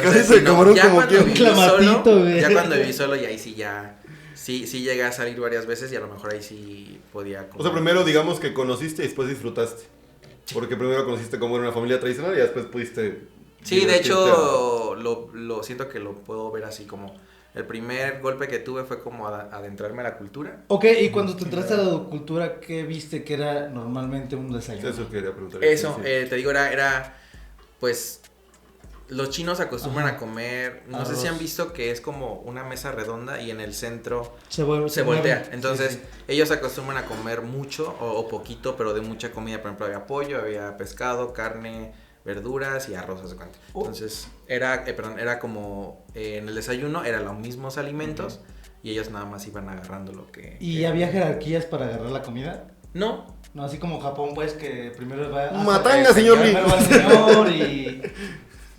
Caldito de camarón ya como cuando quien. viví Clamatito, solo, güey. ya cuando viví solo y ahí sí llegué a salir varias veces y a lo mejor ahí sí podía O comer. sea, primero digamos que conociste y después disfrutaste. Porque primero conociste cómo era una familia tradicional y después pudiste... Sí, de divertirte hecho lo siento que lo puedo ver así como el primer golpe que tuve fue como adentrarme a la cultura. Ok, y cuando te entraste a la cultura, ¿qué viste que era normalmente un desayuno? Eso quería preguntar. Eso, Sí. te digo, era pues los chinos acostumbran a comer, no sé si Arroz. han visto que es como una mesa redonda y en el centro Se se voltea. Entonces, Sí, ellos acostumbran a comer mucho o poquito, pero de mucha comida. Por ejemplo, había pollo, había pescado, carne, verduras y arroz, ¿haz de cuenta? Entonces, era como en el desayuno, eran los mismos alimentos y ellos nada más iban agarrando lo que... ¿Y había jerarquías para agarrar la comida? No, No, así como Japón, pues, que primero va Matanga, señor Lee. primero va el señor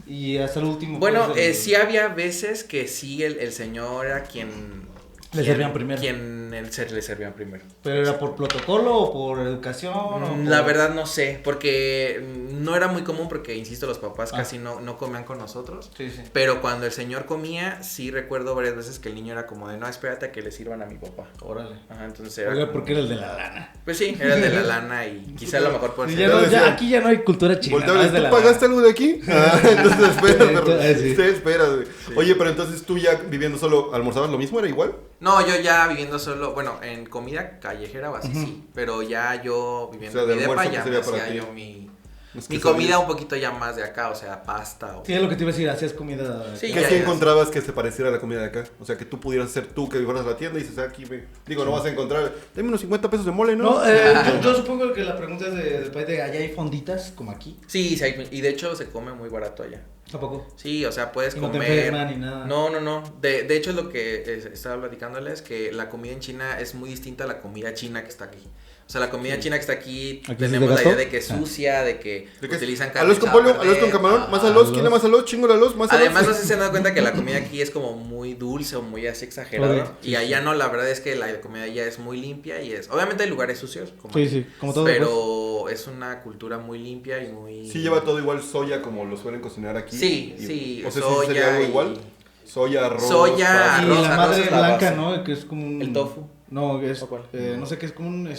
y hasta el último. bueno, pues, el- sí había veces que sí el señor era quien... Le servían primero. Le servían primero. ¿Pero era por protocolo o por educación? La verdad no sé, porque no era muy común porque, insisto, los papás Ah. casi no comían con nosotros. Sí, sí. Pero cuando el señor comía, sí recuerdo varias veces que el niño era como de, no, espérate a que le sirvan a mi papá. Órale. Ajá, entonces era Oiga, como- porque era el de la lana. Pues sí, era el de la lana y quizá a lo mejor por Y ser... ya no, decía- ya, aquí ya no hay cultura china. Volteaba y más de ¿tú la pagaste lana. algo de aquí? Entonces espera, Entonces, sí. sí, espera, güey. Oye, pero entonces tú ya viviendo solo, ¿almorzabas lo mismo? ¿Era igual? No, yo ya viviendo solo, bueno, en comida callejera o así, sí. Pero ya yo viviendo O sea, en de mi depa almuerzo, ya ¿qué me sería para hacía ti? yo mi Es Mi que comida sabías. un poquito ya más de acá, o sea, pasta. O... Sí, es lo que te iba a decir, hacías comida. Sí, ¿Qué ya, sí ya. encontrabas que se pareciera a la comida de acá? O sea, que tú pudieras ser tú, que fueras a la tienda y dices, aquí, ve. Digo, no vas a encontrar, dame unos 50 pesos de mole, ¿no? No, yo supongo que la pregunta es del país de allá hay fonditas como aquí. Sí, y de hecho se come muy barato allá. ¿A poco? Sí, o sea, puedes Y no te comer. enferman ni nada. No. De hecho, es lo que estaba platicándoles, que la comida en China es muy distinta a la comida china que está aquí. O sea, la comida china que está aquí, ¿Aquí tenemos es de la idea gato? de que es sucia, de que ¿De qué es? utilizan carne. Arroz con echada a pollo, arroz con perder. camarón, más Ah, arroz, arroz. ¿quiere más arroz? Chingo arroz, más arroz. Además, no sé si se han dado cuenta que la comida aquí es como muy dulce o muy así exagerada. Ok, sí, Y allá no, la verdad es que la comida allá es muy limpia y es. Obviamente hay lugares sucios, como Sí, aquí, sí, como todo. pero es una cultura muy limpia y muy. Sí lleva todo igual soya como lo suelen cocinar aquí. Sí, Y- sí, O sea, sí soya sería algo y- igual. Soya, arroz. Soya, pasta. Y arroz, la arroz madre es la blanca, base. ¿no? Que es como un... El tofu. No, es, ¿O cuál? no sé qué es como un,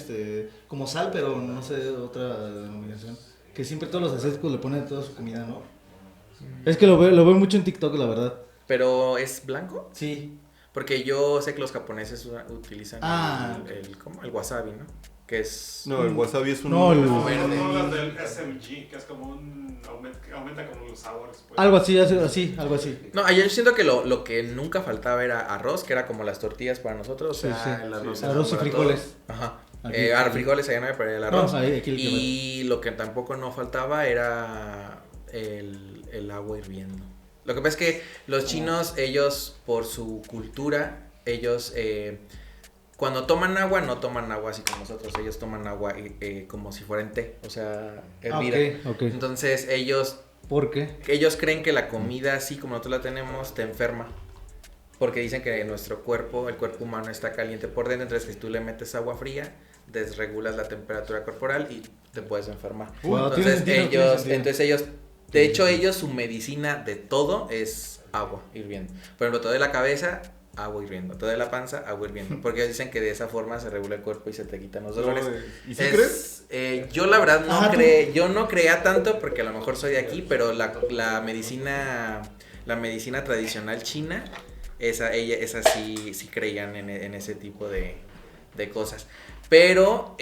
como sal, pero no sé otra denominación. Que siempre todos los asiáticos le ponen toda su comida, ¿no? Es que lo veo mucho en TikTok, la verdad. Pero ¿es blanco? Sí. Porque yo sé que los japoneses utilizan Ah. ¿cómo? El wasabi, ¿no? que es... No, el wasabi es un... No, el- No, verde. no hablas del SMG, que es como un... aumenta como los sabores. Pues. Algo así, algo así. No, yo siento que lo que nunca faltaba era arroz, que era como las tortillas para nosotros. O Sí, sea, sí. el arroz. Sí, era arroz y para frijoles. todo. Ajá. Aquí- Frijoles, allá no me perdía el No, arroz. aquí el que Y lo que tampoco no faltaba era el agua hirviendo. Lo que pasa es que los chinos, ellos, por su cultura, ellos cuando toman agua, no toman agua así como nosotros. Ellos toman agua como si fuera en té, o sea, hervida. Ok. Entonces ellos ¿Por qué? ellos creen que la comida así como nosotros la tenemos te enferma. Porque dicen que nuestro cuerpo, el cuerpo humano está caliente por dentro, entonces si tú le metes agua fría, desregulas la temperatura corporal y te puedes enfermar. Wow, tiene Entonces sentido, tiene sentido. ellos, de hecho ellos su medicina de todo es agua hirviendo. Por ejemplo, todo de la cabeza, agua hirviendo, todo de la panza, agua hirviendo. Porque ellos dicen que de esa forma se regula el cuerpo y se te quitan los dolores. ¿Y si crees? Yo la verdad Ajá, yo no creía tanto porque a lo mejor soy de aquí, pero la medicina tradicional china, esa sí creían en ese tipo de cosas. Pero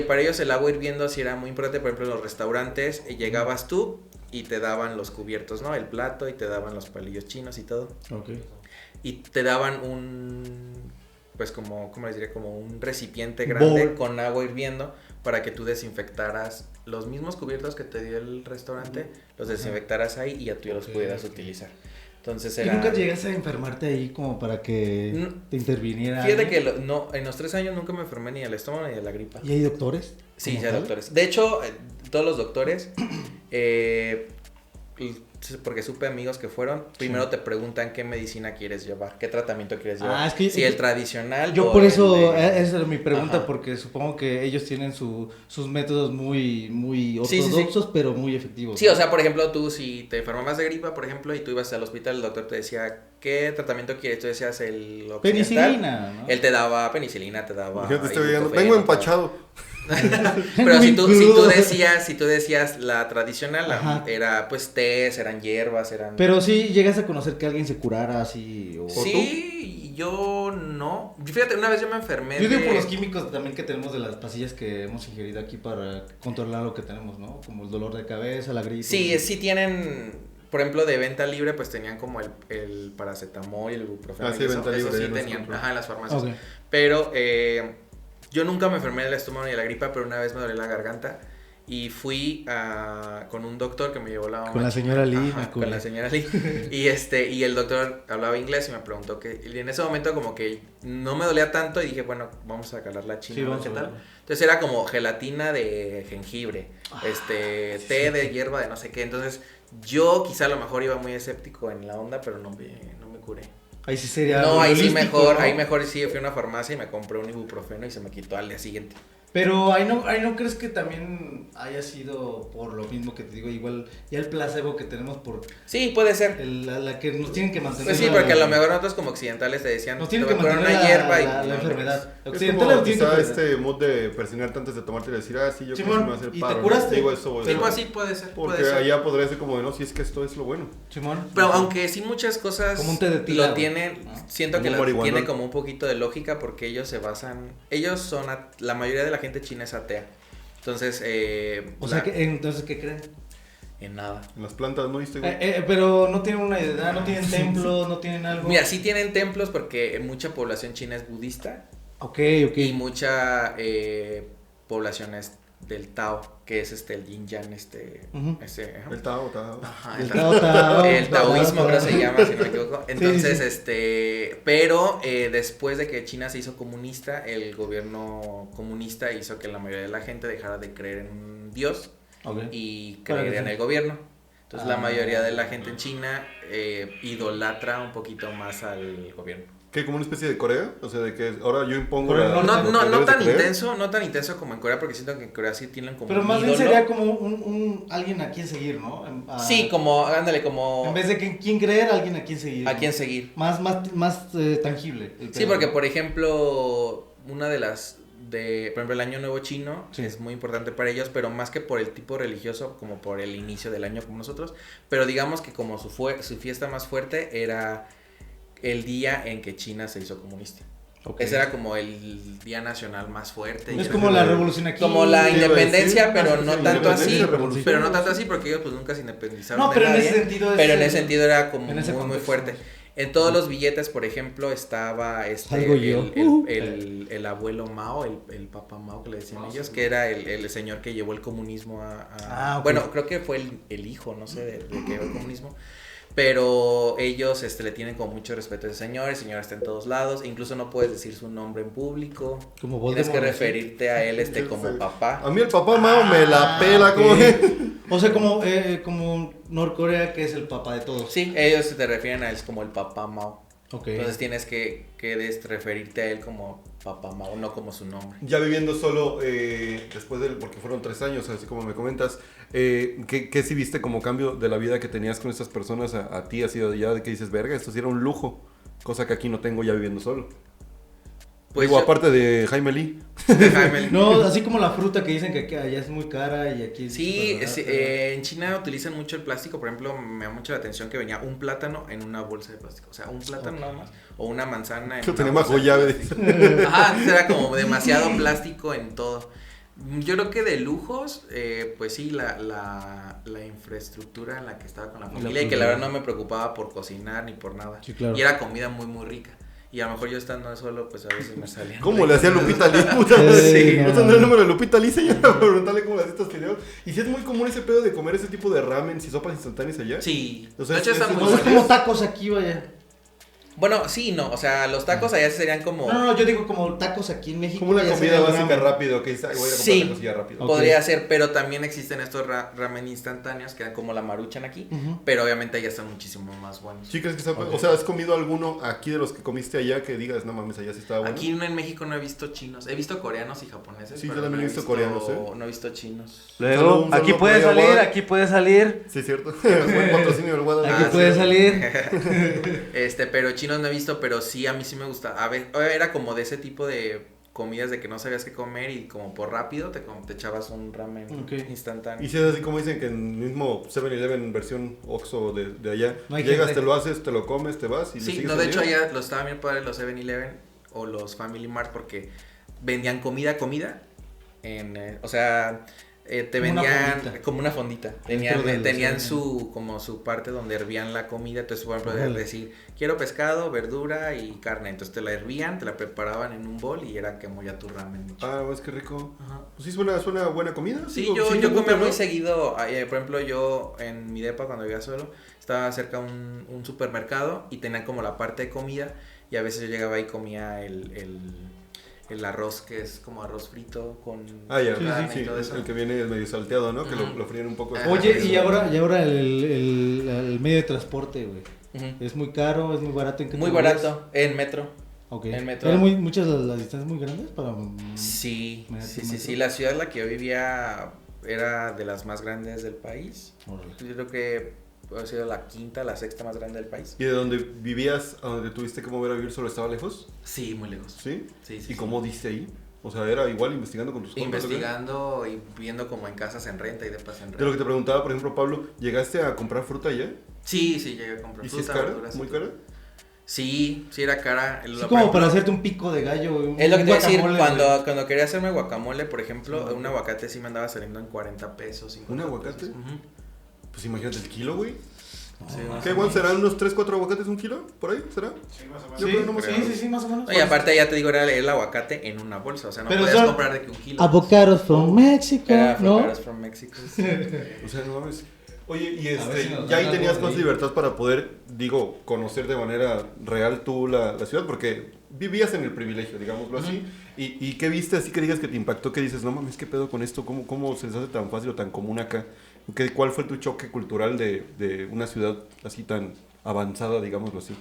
para ellos el agua hirviendo sí era muy importante. Por ejemplo, en los restaurantes llegabas tú y te daban los cubiertos, ¿no? El plato y te daban los palillos chinos y todo. Ok. Y te daban pues como, ¿cómo les diría? Como un recipiente grande Bowl. con agua hirviendo para que tú desinfectaras los mismos cubiertos que te dio el restaurante, los desinfectaras ahí y ya tú ya los pudieras utilizar. Entonces ¿Y era... nunca llegaste a enfermarte ahí como para que No. te interviniera? Fíjate alguien? que en los 3 años nunca me enfermé ni del estómago ni de la gripa. ¿Y hay doctores? Sí, como ya tal? doctores. De hecho, todos los doctores, porque supe amigos que fueron, primero te preguntan qué medicina quieres llevar, qué tratamiento quieres llevar. Es que si el tradicional yo o por el eso, de- esa era mi pregunta, Ajá. porque supongo que ellos tienen sus métodos muy Sí, sí, sí. ortodoxos, pero muy efectivos. Sí, o sea, por ejemplo, tú si te enfermabas de gripa, por ejemplo, y tú ibas al hospital, el doctor te decía, ¿qué tratamiento quieres? Tú decías el occidental. Penicilina, ¿no? Él te daba penicilina, te daba... Fíjate, estoy viendo. ibuprofeno, Vengo te daba- empachado. Pero Muy si tú crudo. decías la tradicional, Ajá. era pues tés, eran hierbas, eran... Pero sí llegas a conocer que alguien se curara así. O... Sí, yo no. Fíjate, una vez yo me enfermé Yo digo de- por los químicos también que tenemos de las pastillas que hemos ingerido aquí para controlar lo que tenemos, ¿no? Como el dolor de cabeza, la gripe. Sí tienen, por ejemplo, de venta libre, pues tenían como el paracetamol y el ibuprofeno. Ah, sí, y eso, venta libre, eso sí ya no se tenían, compró. ajá, en las farmacias. Ok. Pero yo nunca me enfermé del estómago ni de la gripa, pero una vez me dolía la garganta y fui con un doctor que me llevó la mamá. Con la señora Lee, me Ajá, acuerdo. con la señora Lee. y el doctor hablaba inglés y me preguntó y en ese momento como que no me dolía tanto y dije, bueno, vamos a calar la china, Sí, ¿no? vamos ¿Qué a tal? verlo. Entonces era como gelatina de jengibre, té de hierba de no sé qué. Entonces yo quizá a lo mejor iba muy escéptico en la onda, pero no me curé. Ahí sí sería. No, ahí sí holístico, mejor, ¿no? ahí mejor sí fui a una farmacia y me compré un ibuprofeno y se me quitó al día siguiente. Pero ahí no crees que también haya sido por lo mismo que te digo, igual ya el placebo que tenemos por Sí, puede ser. la que nos tienen que mantener. Pues sí, porque a lo mejor nosotros como occidentales te decían, nos te tienen voy que a curar mantener una hierba y la no, enfermedad. Es Occidentales como tienen que quizá curar. este mood de persinarte antes de tomarte y decir, sí, yo creo que Simón, sí me va a hacer y te paro. ¿no? curaste. Digo, eso voy a Tipo hacer. así puede ser, Porque puede ser. allá podría ser como de, no, si es que esto es lo bueno. Simón. Pero aunque sí muchas cosas Como un té de tila, lo güey. tienen, Ah. siento Como que un la, marihuanol. tiene como un poquito de lógica porque ellos son, la mayoría de la gente china es atea. Entonces, O sea, entonces, ¿qué creen? en nada. En las plantas, ¿no viste, güey? Pero no tienen una edad, no tienen templos, no tienen algo. Mira, sí tienen templos porque mucha población china es budista Ok. y mucha población es del Tao, que es el Yin Yang, Ujú. ajá. El Tao. Ajá, El el Tao. el taoísmo creo se llama, si no me equivoco. Entonces, sí. pero después de que China se hizo comunista, el gobierno comunista hizo que la mayoría de la gente dejara de creer en Dios Ok. y Para creer que en sí. el gobierno. Entonces, la Ah. mayoría de la gente en China idolatra un poquito más al gobierno. ¿Qué? ¿Como una especie de Corea? O sea, de que ahora yo impongo Pero la... No, lo no, que no debes de tan creer. intenso, no tan intenso como en Corea, porque siento que en Corea sí tienen como Pero un más bien ídolo. sería como un alguien a quien seguir, ¿no? Sí, como, ándale, como En vez de quién creer, alguien a quien seguir. a ¿no? quién seguir. Más tangible. el Sí, pedo. porque por ejemplo, una de las por ejemplo, el año nuevo chino Sí. es muy importante para ellos, pero más que por el tipo religioso, como por el inicio del año como nosotros, pero digamos que como su fiesta más fuerte era el día en que China se hizo comunista. Ok. Ese era como el día nacional más fuerte. Es Y como era la revolución aquí. como la Sí, iba a independencia, decir. pero Ah, no sí, tanto así. independencia, revolución. Pero no tanto así porque ellos pues nunca se independizaron. No, de pero en nadie, ese sentido es pero en ese sentido era como en ese muy contexto. fuerte. En todos los billetes, por ejemplo, estaba Salgo yo. el abuelo Mao, el papá Mao que le decían ellos, que era el señor que llevó el comunismo Ok. Bueno, creo que fue el hijo, no sé, de que llevó el comunismo. Pero ellos le tienen como mucho respeto a ese señor. El señor está en todos lados. Incluso no puedes decir su nombre en público. Como Tienes que Voldemort, ¿sí? referirte a él como papá. A mí el papá Mao me la pela, ok. como O sea, como Norcorea, que es el papá de todos. Sí, ellos te refieren a él como el papá Mao. Ok. Entonces tienes que referirte a él como papá Mao, no como su nombre. Ya viviendo solo, después porque fueron 3 años, así como me comentas, ¿qué sí viste como cambio de la vida que tenías con estas personas a ti, así de ya de que dices, verga, esto sí era un lujo, cosa que aquí no tengo ya viviendo solo? Pues Digo, yo- aparte de Jaime Lee. Jaime, No, así como la fruta que dicen que aquí allá es muy cara y aquí es sí, súper sí, barata. en China utilizan mucho el plástico. Por ejemplo, me da mucho la atención que venía un plátano en una bolsa de plástico. O sea, un plátano Ok. nada más. O una manzana en Yo una tenía bolsa bajo de llave. plástico. Ajá, antes era como demasiado plástico en todo. Yo creo que de lujos, pues sí, la infraestructura en la que estaba con la Y la familia y que la verdad cultura. no me preocupaba por cocinar ni por nada. Sí, claro. Y era comida muy, muy rica. Y a lo mejor yo estando solo, pues a veces me salían. ¿Cómo le hacía ricas. Lupita Lee? Puta, Sí, no no. tendré el número de Lupita Lee, señora, para preguntarle cómo le hacía estos videos. Y si es muy común ese pedo de comer ese tipo de ramen y sopas instantáneas allá. Sí, O sea, de hecho está es- muy No, es bueno. como tacos aquí, vaya. Bueno, sí, no, o sea, los tacos allá serían como... No, yo digo como tacos aquí en México. Como una ya comida sería el básica ramen. rápido, que dice, "Ay, voy a ir a comprar Sí. tacos y ya rápido". Ok. Podría ser, pero también existen estos ramen instantáneos que eran como la maruchan aquí, Ujú. pero obviamente allá están muchísimo más buenos. ¿Sí crees que está? Ok. O sea, ¿has comido alguno aquí de los que comiste allá que digas, no mames, allá sí estaba bueno? Aquí en México no he visto chinos, he visto coreanos y japoneses. Sí, yo pero también no he visto coreanos, ¿eh? No he visto chinos. Luego, Un aquí saludo puede por ahí a salir, Guada. aquí puede salir. Sí, cierto. Buen patrocinio del Guada. Aquí Ah, puede sí. salir. Pero chinos no he visto, pero sí a mí sí me gusta. A ver, era como de ese tipo de comidas de que no sabías qué comer y como por rápido te echabas un ramen Ok. instantáneo. Y si es así como dicen que en el mismo 7-Eleven versión Oxxo de allá, No hay llegas, gente. te lo haces, te lo comes, te vas y le Sí, sigues no, de hecho vendiendo. allá los estaban bien padres los 7-Eleven o los Family Mart porque vendían comida, o sea, te Como una vendían fondita. como una fondita. Dentro de los Tenían 7-Eleven. como su parte donde hervían la comida, entonces por ejemplo Órale. decir, quiero pescado, verdura y carne, entonces te la hervían, te la preparaban en un bol y era como ya tu ramen hecho. Ah, es que rico. Ajá. Pues sí, suena buena comida. Sí, Digo, yo me comía gusta, muy ¿no? seguido, por ejemplo, yo en mi depa cuando vivía solo, estaba cerca un supermercado y tenían como la parte de comida y a veces yo llegaba y comía el arroz que es como arroz frito con Ah, ya, carne sí, y todo eso. el que viene medio salteado, ¿no? Que Ujú. lo fríen un poco. Ah, Oye, sí. y ahora el medio de transporte, güey. Ujú. Es muy caro, es muy barato. ¿En qué Muy te mueves? barato, en metro. Ok. En metro. ¿Eran muchas las distancias muy grandes para...? Sí, Metro, sí. metro. La ciudad en la que yo vivía era de las más grandes del país. Órale. Yo creo que ha sido la quinta, la sexta más grande del país. ¿Y de donde vivías, a donde tuviste que mover a vivir solo estaba lejos? Sí, muy lejos. ¿Sí? Sí, ¿Y cómo diste ahí? O sea, era igual investigando con tus compas, ¿o qué? Investigando y viendo como en casas en renta y depas en De lo que renta. te preguntaba, por ejemplo, Pablo, ¿llegaste a comprar fruta allá? Sí, llegué a comprar ¿Y si es fruta, cara? verduras. ¿Muy cara? Sí, era cara. Sí, como para hacerte un pico de gallo, güey. Es lo que te iba a decir, guacamole, cuando quería hacerme guacamole, por ejemplo, Sí. un aguacate sí me andaba saliendo en 40 pesos. 50 ¿Un aguacate? pesos. Ujú. Pues imagínate el kilo, güey. güey. Sí, No, más ¿Qué, o igual menos. serán unos 3, 4 aguacates un kilo? ¿Por ahí? ¿Será? Sí, más o menos. Yo creo que no más o menos. sí, más o menos. No, y aparte ya te digo, era el aguacate en una bolsa, o sea, no Pero podías son comprar de que un kilo. Avocados from Mexico, Era ¿no? avocados from Mexico. Sí. O sea, no mames. Oye, y A ver si nos ya dan ahí tenías algo más ahí. libertad para poder, digo, conocer de manera real tú la ciudad, porque vivías en el privilegio, digámoslo así. ¿Y qué viste así que digas que te impactó? Que dices, no mames, ¿qué pedo con esto? ¿Cómo se les hace tan fácil o tan común acá? ¿Cuál fue tu choque cultural de una ciudad así tan avanzada, digámoslo así?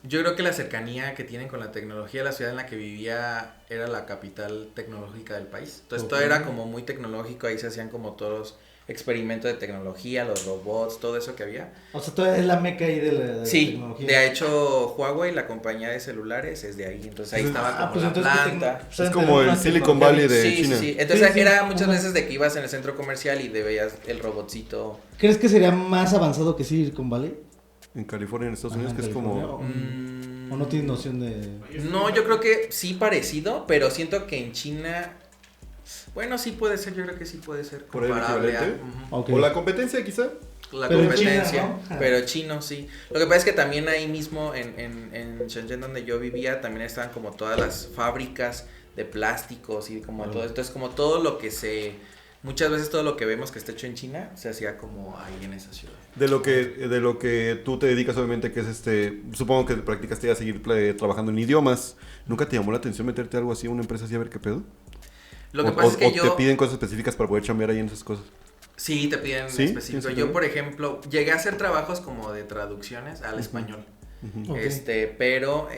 Yo creo que la cercanía que tienen con la tecnología, la ciudad en la que vivía era la capital tecnológica del país. Entonces todo Ok. era como muy tecnológico, ahí se hacían como todos los experimentos de tecnología, los robots, todo eso que había. O sea, todavía es la meca ahí de la Sí, tecnología. de hecho Huawei, la compañía de celulares, es de ahí. Entonces ahí estaba como la entonces, ¿qué planta. tecno- o sea, Es como tenemos el una Silicon tecnología- Valley de Sí, China. sí, sí. Entonces Sí, era muchas ajá. veces de que ibas en el centro comercial y veías el robotcito. ¿Crees que sería más avanzado que Silicon Valley? En California, en Estados Ajá, Unidos, en que es California, como... o- ¿O no tienes noción de...? No, yo creo que sí parecido, pero siento que en China... Bueno, sí puede ser, yo creo que sí puede ser Por ahí el comparable a... equivalente. Ujú. Ok. O la competencia, quizá. La Pero en competencia, China, ¿no? pero chino sí. Lo que pasa es que también ahí mismo en Shenzhen donde yo vivía también estaban como todas las fábricas de plásticos y como todo. Entonces como todo lo que muchas veces todo lo que vemos que está hecho en China se hacía como ahí en esa ciudad. De lo que tú te dedicas, obviamente, que es supongo que practicaste ya seguir trabajando en idiomas. ¿Nunca te llamó la atención meterte algo así a una empresa así a ver qué pedo? Lo que pasa es que o te piden cosas específicas para poder chambear ahí en esas cosas. Sí, te piden ¿Sí? específico. ¿Sí? Yo, por ejemplo, llegué a hacer trabajos como de traducciones al español. Ujú. Ok. Pero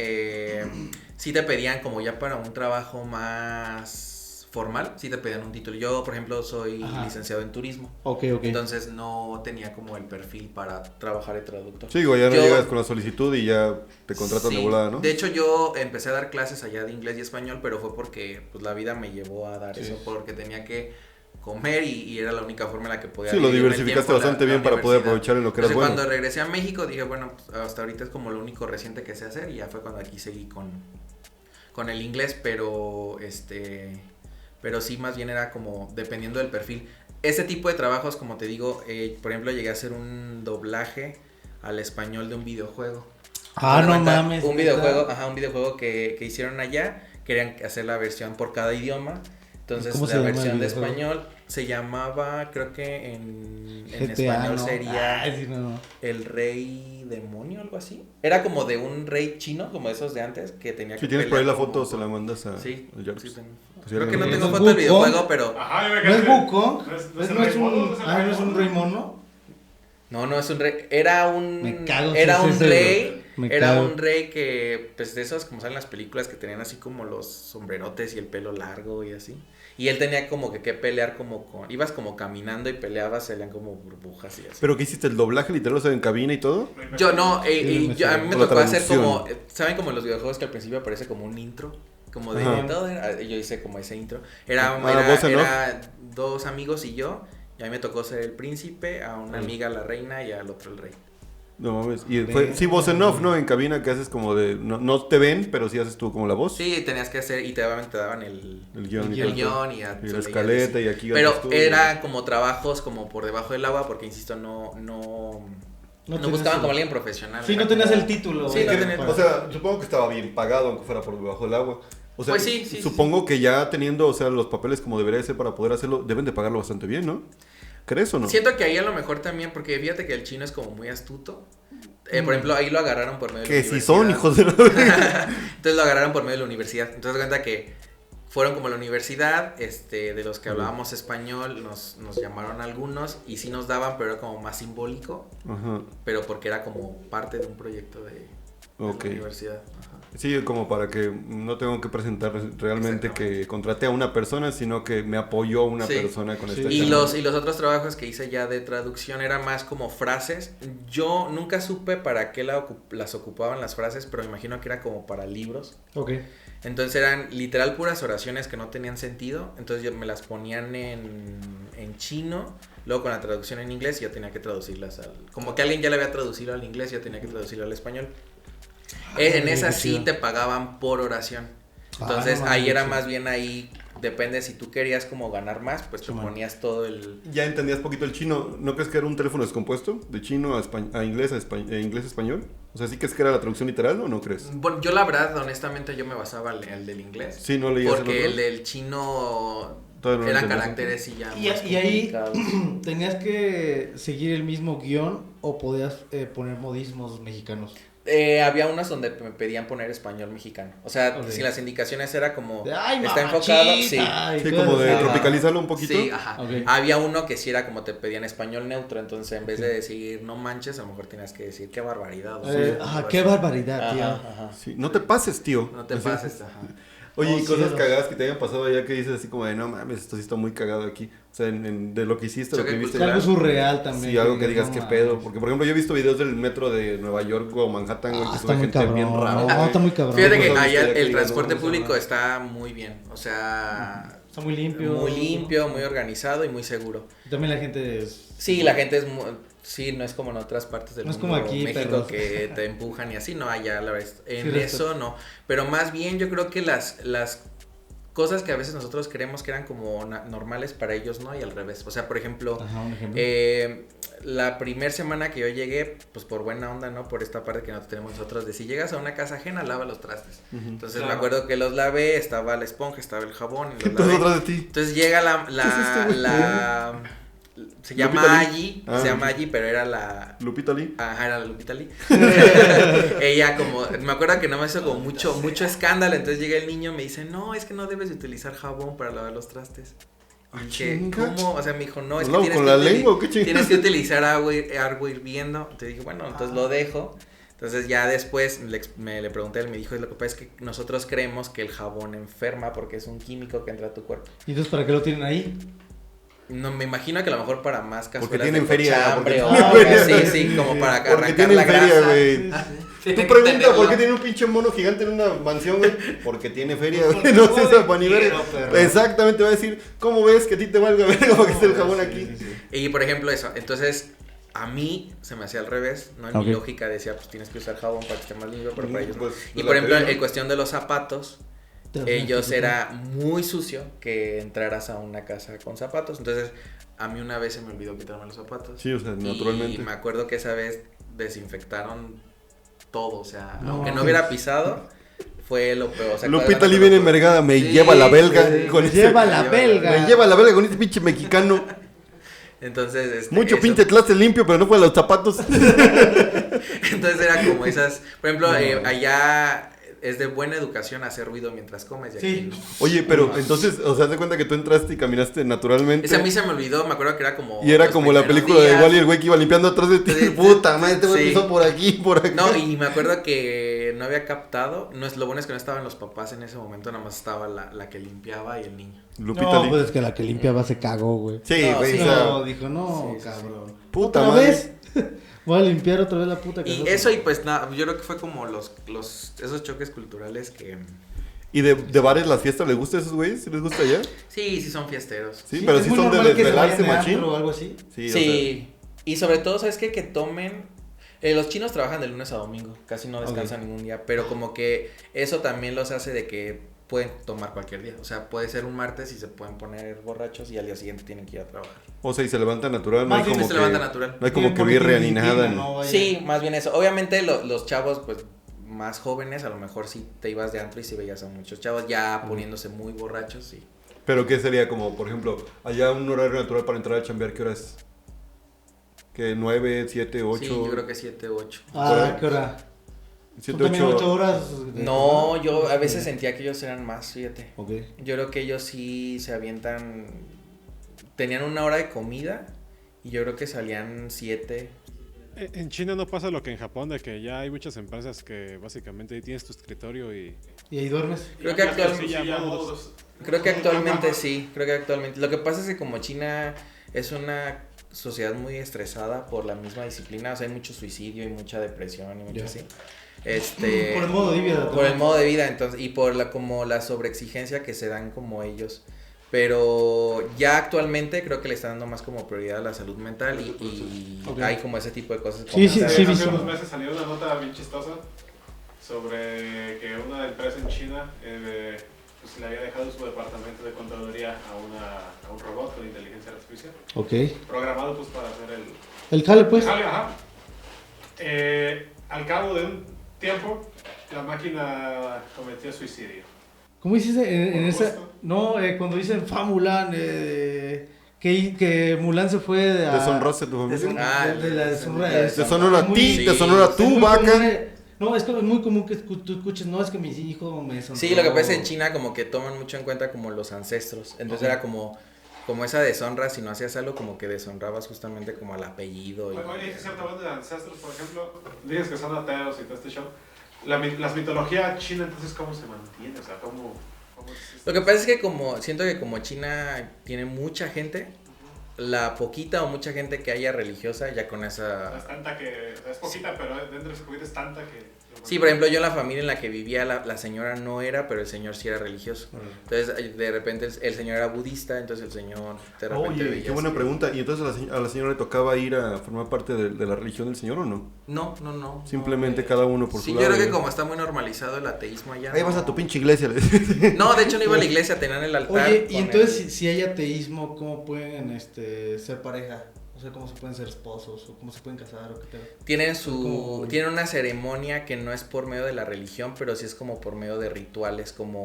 sí te pedían como ya para un trabajo más formal, sí te pedían un título. Yo, por ejemplo, soy Ajá. licenciado en turismo. Ok. Entonces no tenía como el perfil para trabajar de traductor. Sí, digo, ya no Yo- llegas con la solicitud y ya te contratan Sí, de volada, ¿no? De hecho, yo empecé a dar clases allá de inglés y español, pero fue porque pues la vida me llevó a dar Sí. eso, porque tenía que comer y era la única forma en la que podía Sí, lo dividirme el diversificaste tiempo, bastante bien para poder universidad. aprovechar en lo que eras Entonces, bueno. cuando regresé a México dije, bueno, pues, hasta ahorita es como lo único reciente que sé hacer y ya fue cuando aquí seguí con el inglés, pero sí más bien era como dependiendo del perfil. Ese tipo de trabajos, como te digo, por ejemplo, llegué a hacer un doblaje al español de un videojuego. Ah, Haz de no cuenta, mames. Un ¿neta? videojuego que hicieron allá, querían hacer la versión por cada idioma. Entonces ¿Cómo se la llama el versión de videojuego? español se llamaba, creo que en GTA, español ¿no? sería Ay, sí, no. El Rey Demonio, algo así. Era como de un rey chino, como esos de antes, que tenía que Si tienes por ahí la pelear foto, como se la con- mandas a Sí, Jarvis. sí tengo. Pues Creo ya que no lo- tengo ¿Es foto del Wukong? videojuego, pero... Ajá, ¿No es Wukong? No es ¿No es el rey mono, un... no es el Ah, rey ¿no es un mono. rey mono? No es un rey. Era un. Me cago si Era es un ese, rey. güey. Me Era cago. un rey que, pues de esos, como salen en las películas, que tenían así como los sombrerotes y el pelo largo y así. Y él tenía como que pelear como con. Ibas como caminando y peleabas, salían como burbujas y así. ¿Pero qué hiciste? ¿El doblaje literal, o sea, en cabina y todo? Yo no, Sí, a mí me Por la tocó hacer traducción. como. ¿Saben como en los videojuegos que al principio aparece como un intro? Como de Ajá. todo. Yo hice como ese intro. Era voz en off. dos amigos y yo. Y a mí me tocó ser el príncipe, a una Sí. amiga la reina y al otro el rey. No mames. Y fue, sí, voz en off, ¿no? En cabina que haces como de... No te ven, pero sí haces tú como la voz. Sí, tenías que hacer y te daban el guión y el todo. guión y, Y la leías escaleta así. y aquí... Pero haces tú. eran como trabajos como por debajo del agua porque, insisto, no tenías buscaban el- como alguien profesional. Sí, era no tenías como- el título. Sí, güey, no Que- tenía el para- O sea, supongo que estaba bien pagado, aunque fuera por debajo del agua. O sea, Pues sí, supongo que ya teniendo, o sea, los papeles como debería ser para poder hacerlo, deben de pagarlo bastante bien, ¿no? ¿Crees o no? Siento que ahí a lo mejor también, porque fíjate que el chino es como muy astuto. Por ejemplo, ahí lo agarraron por medio de la Que si universidad. son hijos de la... Entonces lo agarraron por medio de la universidad. Entonces cuenta que fueron como la universidad, de los que hablábamos español, nos llamaron algunos y sí nos daban, pero era como más simbólico, Ajá, pero porque era como parte de un proyecto de ok. la universidad. Ajá. Sí, como para que no tengo que presentar realmente que contraté a una persona, sino que me apoyó una Sí. persona con Sí. este Y tema. los otros trabajos que hice ya de traducción eran más como frases. Yo nunca supe para qué las ocupaban las frases, pero me imagino que era como para libros. Ok. Entonces eran literal puras oraciones que no tenían sentido. Entonces yo me las ponían en chino, luego con la traducción en inglés y yo tenía que traducirlas como que alguien ya le había traducido al inglés, yo tenía que traducirlo al español. En esa qué sí chido. te pagaban por oración. Ah, Entonces no ahí mames, era sí. más bien ahí, depende si tú querías como ganar más, pues te Sí, man. ponías todo el... Ya entendías poquito el chino. ¿No crees que era un teléfono descompuesto? De chino a inglés, inglés a español. O sea, ¿sí crees que era la traducción literal o no crees? Bueno, yo la verdad, honestamente, yo me basaba en el del inglés. Sí, no leías Porque el el del chino Todavía no lo eran entendías. caracteres y ya Y, más y ahí complicados. tenías que seguir el mismo guión o podías poner modismos mexicanos. Había unas donde me pedían poner español mexicano. O sea, Ok. si las indicaciones era como... De, "Ay, está enfocado, sí. mamachita", y Sí, cosas como de así. tropicalizarlo un poquito. Sí, ajá. Ok. Había uno que sí era como te pedían español neutro, entonces en vez de decir no manches, a lo mejor tenías que decir qué barbaridad. o sea, algo Qué así. barbaridad, tío. Ajá, ajá. Sí, no te pases, tío. No te Así. pases, ajá. Oye, Oh, y cosas cielos. cagadas que te hayan pasado allá que dices así como de, no mames, esto sí está muy cagado aquí. O sea, de lo que hiciste, lo Choque que viste. cultural. Algo surreal también. Sí, algo que digas no qué mames. pedo. Porque, por ejemplo, yo he visto videos del metro de Nueva York o Manhattan, güey, que Está sube muy gente cabrón. bien rara. No, güey. está muy cabrón. Fíjate que Cosas allá que el digas, transporte no, público no. está muy bien. O sea, Está muy limpio. Muy limpio, muy organizado y muy seguro. También la gente es... Sí, la gente es muy... Sí, no es como en otras partes del No es mundo, como aquí, México, perros. que te empujan y así, no, allá la verdad, en Sí, eso no. Pero más bien yo creo que las cosas que a veces nosotros creemos que eran como normales para ellos, ¿no? Y al revés. O sea, por ejemplo, Ajá, un ejemplo. la primera semana que yo llegué, pues por buena onda, ¿no? Por esta parte que no tenemos nosotros, de si llegas a una casa ajena, lava los trastes. Entonces Claro. me acuerdo que los lavé, estaba la esponja, estaba el jabón y los Todos lavé. atrás de ti. Entonces llega se llama Lupita Lee. Aggie, Ah, se llama ok. Aggie, pero era la... Lupita Lee. Ajá, era la Lupita Lee. Ella como, me acuerdo que no me hizo como mucho escándalo, entonces llega el niño y me dice, no, es que no debes de utilizar jabón para lavar los trastes. Y dije, chinga. ¿cómo? O sea, me dijo, no, es que ¿Lo hago tienes con que, la lengua o qué chingados? tienes que utilizar agua hirviendo. Entonces dije, bueno, entonces lo dejo. Entonces ya después le pregunté, él me dijo, lo que pasa es que nosotros creemos que el jabón enferma porque es un químico que entra a tu cuerpo. ¿Y entonces para qué lo tienen ahí? No, me imagino que a lo mejor para más cazuelas Porque tienen de feria, cochambre porque o tienen algo feria. así, sí, como para Porque arrancar tienen la feria, grasa. güey. Sí, sí. Tú pregunta por qué tiene un pinche mono gigante en una mansión, güey. Porque tiene feria, güey. No sé esa panivera. quiero, perro. Exactamente, va a decir, ¿cómo ves que a ti te valga verga porque esté el jabón aquí? Y por ejemplo eso, entonces a mí se me hacía al revés, ¿no? En Ok. mi lógica decía, pues tienes que usar jabón para que esté más limpio, pero para ellos no. Pues, Y la por ejemplo, teoría, en cuestión de los zapatos, ellos era muy sucio que entraras a una casa con zapatos. Entonces, a mí una vez se me olvidó quitarme los zapatos. Sí, o sea, naturalmente. Y me acuerdo que esa vez desinfectaron todo, o sea, No. aunque no hubiera pisado, fue lo peor. O sea, Lupita cuando Lee me viene tocó- mergada, me Sí, lleva la belga. sí, Con Me ese- lleva la Me belga. Me lleva la belga con este pinche mexicano. Entonces, Mucho eso. pinche clase limpio, pero no fue a los zapatos. Entonces era como esas, por ejemplo, allá es de buena educación hacer ruido mientras comes. Y aquí Sí. no. Oye, pero entonces, o sea, haz de cuenta que tú entraste y caminaste naturalmente. Ese a mí se me olvidó, me acuerdo que era como... Y era los como la primeros película de días. Wall-E, el güey que iba limpiando atrás de ti. Sí, sí. Puta madre, este güey Sí. pisó por aquí, por acá. No, y me acuerdo que no había captado, no es lo bueno es que no estaban los papás en ese momento, nada más estaba la que limpiaba y el niño. Lupita No, Lee. pues es que la que limpiaba se cagó, güey. Sí, No, güey, sí. o sea, No, dijo, no, Sí, sí, cabrón. Puta ¿Otra madre. vez? Voy a limpiar otra vez la puta Y casota. eso y pues nada, yo creo que fue como esos choques culturales que... ¿Y de bares las fiestas les gusta a esos güeyes? ¿Sí les gusta allá? Sí, sí son fiesteros. Sí, pero es sí muy son de normal que se desvelarse, vayan de machín. antro o algo así. Sí, Sí, y sobre todo, ¿sabes qué? Que tomen... los chinos trabajan de lunes a domingo, casi no descansan ningún día, pero como que eso también los hace de que pueden tomar cualquier día. O sea, puede ser un martes y se pueden poner borrachos y al día siguiente tienen que ir a trabajar. o sea, y se levanta natural, no Más hay bien como se que... levanta natural. No hay como que Porque birria tienen ni nada. disciplina, no vaya. Sí, más bien eso. Obviamente los chavos, pues, más jóvenes, a lo mejor sí te ibas de antro y sí veías a muchos chavos ya poniéndose muy borrachos, sí. Pero ¿qué sería como, por ejemplo, allá un horario natural para entrar a chambear? ¿Qué hora es? ¿Qué? ¿9, 7, 8? Sí, yo creo que 7 u 8. Ah, ¿qué hora? 7, ¿Son también 8 8. horas? de- No, yo a veces sentía que ellos eran más, fíjate. Ok. Yo creo que ellos sí se avientan, tenían una hora de comida y yo creo que salían 7. En China no pasa lo que en Japón, de que ya hay muchas empresas que básicamente ahí tienes tu escritorio y... ¿Y ahí duermes? Creo que actualmente sí, creo que actualmente. Lo que pasa es que como China es una sociedad muy estresada por la misma disciplina, o sea, hay mucho suicidio y mucha depresión y mucho Ya. así. Por el modo de vida. Por el modo de vida, entonces, y por como la sobreexigencia que se dan como ellos. Pero ya actualmente creo que le están dando más como prioridad a la salud mental y Ok. hay como ese tipo de cosas. Sí, sí, Hace visto. unos meses salió una nota bien chistosa sobre que una empresa en China pues le había dejado su departamento de contaduría a un robot con inteligencia artificial, Ok. programado pues para hacer El jale, pues. jale, ajá. Al cabo de un tiempo, la máquina cometió suicidio. ¿Cómo dices en Por esa? supuesto. No, cuando dicen Fa Mulan, que Mulan se fue de Deshonraste a tu familia. de la deshonra. Te sonó a ti, Sí. te sonó a Es tu muy vaca. común, no, es como muy común que tú escuches, no, es que mis hijos me son. Sí, lo que pasa es que en China como que toman mucho en cuenta como los ancestros. Entonces era como esa deshonra, si no hacías algo como que deshonrabas justamente como al apellido. Oye, es cierto, hablando de ancestros, por ejemplo, dices que son ateos y todo este show. Las mitologías china, entonces, ¿cómo se mantiene? O sea, ¿cómo existe? Lo que pasa es que siento que como China tiene mucha gente, la poquita o mucha gente que haya religiosa, ya con No esa... es tanta que, o sea, es poquita, pero dentro de ese poquito es tanta que... Sí, por ejemplo, yo en la familia en la que vivía, la señora no era, pero el señor sí era religioso. Entonces, de repente, el señor era budista, entonces el señor de repente Oye, veía qué buena así. pregunta. ¿Y entonces a la señora le tocaba ir a formar parte de la religión del señor o no? No. Simplemente no, cada uno por sí, su yo lado. creo que como está muy normalizado el ateísmo allá. Ahí no. vas a tu pinche iglesia. No, de hecho no iba a la iglesia, tenían el altar. Oye, y con entonces el- si hay ateísmo, ¿cómo pueden ser pareja? O sea, ¿cómo se pueden ser esposos? ¿O cómo se pueden casar? ¿O qué pedo? Tienen ¿Cómo? tienen una ceremonia que no es por medio de la religión, pero sí es como por medio de rituales, como,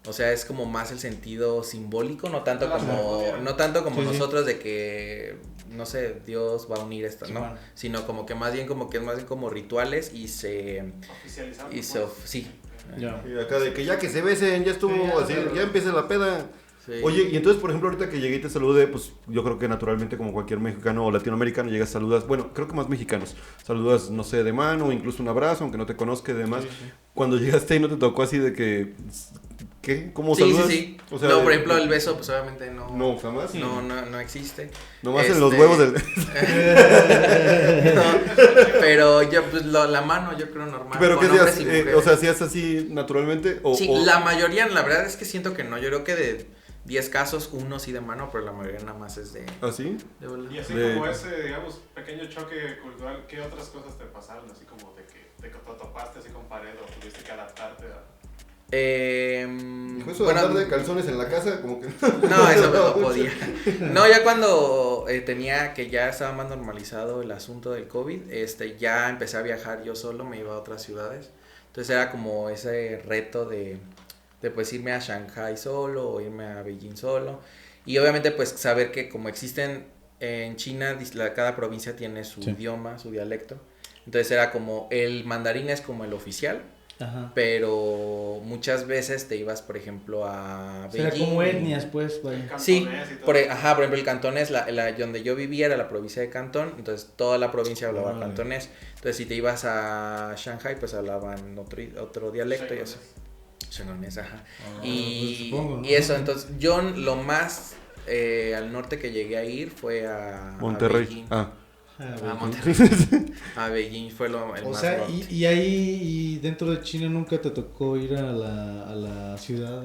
o sea, es como más el sentido simbólico, no tanto La ceremonia. no tanto como Sí, sí. nosotros de que, no sé, Dios va a unir esto, Sí, ¿no? bueno. Sino como que más bien como rituales y Oficializando. sí. Ya. Y acá de que ya que se besen, ya estuvo, Sí, así, pero- ya empieza la peda. Sí. Oye, y entonces, por ejemplo, ahorita que llegué y te saludé, pues yo creo que naturalmente como cualquier mexicano o latinoamericano llegas, saludas, bueno, creo que más mexicanos, saludas, no sé, de mano, incluso un abrazo, aunque no te conozca y demás. Cuando llegaste ahí no te tocó así de que, ¿qué? ¿Cómo Sí, saludas? sí. O sea, No, de- por ejemplo, el beso, pues obviamente no. No, jamás. No existe. Nomás en los huevos del... No, pero yo, pues la mano, yo creo normal. Pero con que hombres seas, y mujeres. o sea, si es así naturalmente o... Sí, o- la mayoría, la verdad es que siento que no. Yo creo que de 10 casos, uno sí de mano, pero la mayoría nada más es de ¿Así? bola. Y así De- como ese, digamos, pequeño choque cultural, ¿qué otras cosas te pasaron? Así como de que te topaste así con pared o tuviste que adaptarte a... Dijo eso de bueno, andar de calzones en la casa, como que... no, eso no podía. No, ya cuando tenía que ya estaba más normalizado el asunto del COVID, ya empecé a viajar yo solo, me iba a otras ciudades. Entonces era como ese reto de pues irme a Shanghai solo o irme a Beijing solo. Y obviamente pues saber que como existen en China, cada provincia tiene su Sí. idioma, su dialecto. Entonces era como el mandarín es como el oficial. Ajá. Pero muchas veces te ibas, por ejemplo, a O sea, Beijing. como etnias, pues, vaya. Sí, Cantonés y todo. por ejemplo, el cantonés, donde yo vivía era la provincia de Cantón, entonces toda la provincia hablaba Órale. cantonés. Entonces, si te ibas a Shanghai, pues hablaban otro dialecto y eso. Shangonés, ajá. Ah, Y, pues supongo, ¿no? y eso, entonces, yo lo más al norte que llegué a ir fue a Monterrey. Beijing. Ah. A Monterrey. A Beijing fue el O más sea, norte. y ahí y dentro de China nunca te tocó ir a la ciudad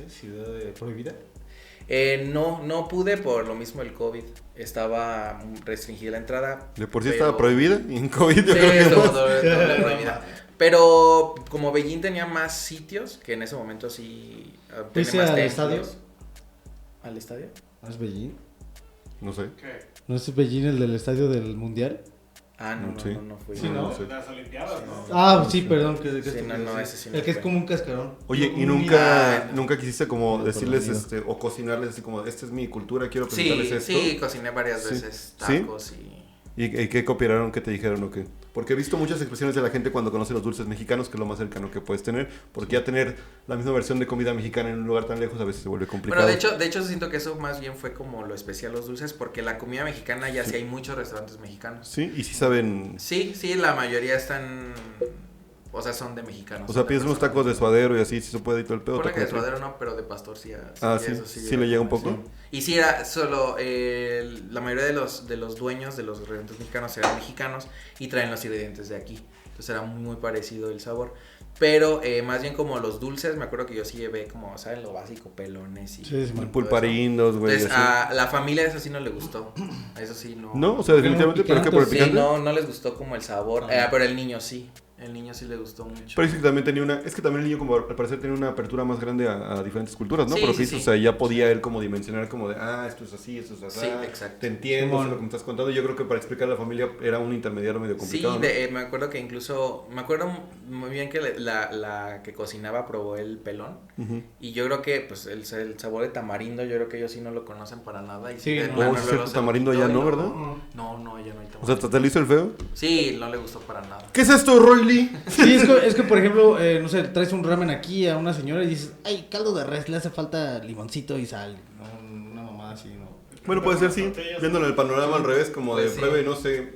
ciudad prohibida. No pude por lo mismo el COVID. Estaba restringida la entrada. De por sí pero- estaba prohibida y en COVID yo Sí, creo que estuvo más. doble prohibida. Pero como Beijing tenía más sitios, que en ese momento sí tenía ¿Fuiste más al templos. estadio? ¿Al estadio? ¿No es Beijing? No sé. ¿Qué? ¿No es Beijing el del estadio del mundial? Ah, no, Sí. no fui. Sí, ¿no? sé. Las Olimpiadas, ¿no? Ah, sí, perdón. Sí, no, ese sí no El que es fue. como un cascarón. Oye, ¿y Un nunca, Ah, nunca quisiste como No, decirles por lo o cocinarles así como, esta es mi cultura, quiero Sí, presentarles esto? sí, cociné varias Sí. veces ¿Sí? tacos y... ¿Y qué copiaron, qué te dijeron o qué? Porque he visto muchas expresiones de la gente cuando conoce los dulces mexicanos, que es lo más cercano que puedes tener, porque ya tener la misma versión de comida mexicana en un lugar tan lejos a veces se vuelve complicado. Bueno, de hecho siento que eso más bien fue como lo especial los dulces, porque la comida mexicana ya sí hay muchos restaurantes mexicanos. Sí, y sí saben... Sí, la mayoría están... O sea, son de mexicanos. O sea, pides unos tacos de suadero y así, si se puede y todo el pedo. Ponle que de taco de suadero no, pero de pastor sí. Ah, sí, eso sí le llega un poco. Sí. Y sí, era solo, la mayoría de los dueños de los restaurantes mexicanos eran mexicanos y traen los ingredientes de aquí. Entonces era muy parecido el sabor. Pero más bien como los dulces, me acuerdo que yo sí llevé como, ¿saben? Lo básico, pelones y... Sí, sí, El man. pulparindos, güey. Entonces así. a la familia eso sí no le gustó. A eso sí no... No, o sea, definitivamente, pero es que por el Sí, picante. no les gustó como el sabor. Ah. Pero el niño sí. El niño sí le gustó mucho. Pero es que también tenía una, es que también el niño como al parecer tenía una apertura más grande a diferentes culturas, ¿no? Sí, Pero sí, que, sí. o sea, ya podía él como dimensionar como de, esto es así, esto es así. Sí, exacto. Te entiendo, Simón. sé lo que me estás contando. Yo creo que para explicar a la familia era un intermediario medio Sí, complicado, ¿no? me acuerdo que incluso, me acuerdo muy bien que la que cocinaba probó el pelón Ujú. y yo creo que pues el sabor de tamarindo, yo creo que ellos sí no lo conocen para nada. Y Sí, de no. plano Oh, sí, luego cierto, se tamarindo lo ya quitó no, y ¿verdad? No, ya no hay O tamarindo. sea, ¿te le hizo el feo? Sí, no le gustó para nada. ¿Qué es esto, Roy Lee? Sí, es que por ejemplo, no sé, traes un ramen aquí a una señora y dices, ay, caldo de res, le hace falta limoncito y sal. No, una mamá así, ¿no? Bueno, puede ser, sí, viéndolo en el panorama al revés, como de Pues sí. pruebe, no sé.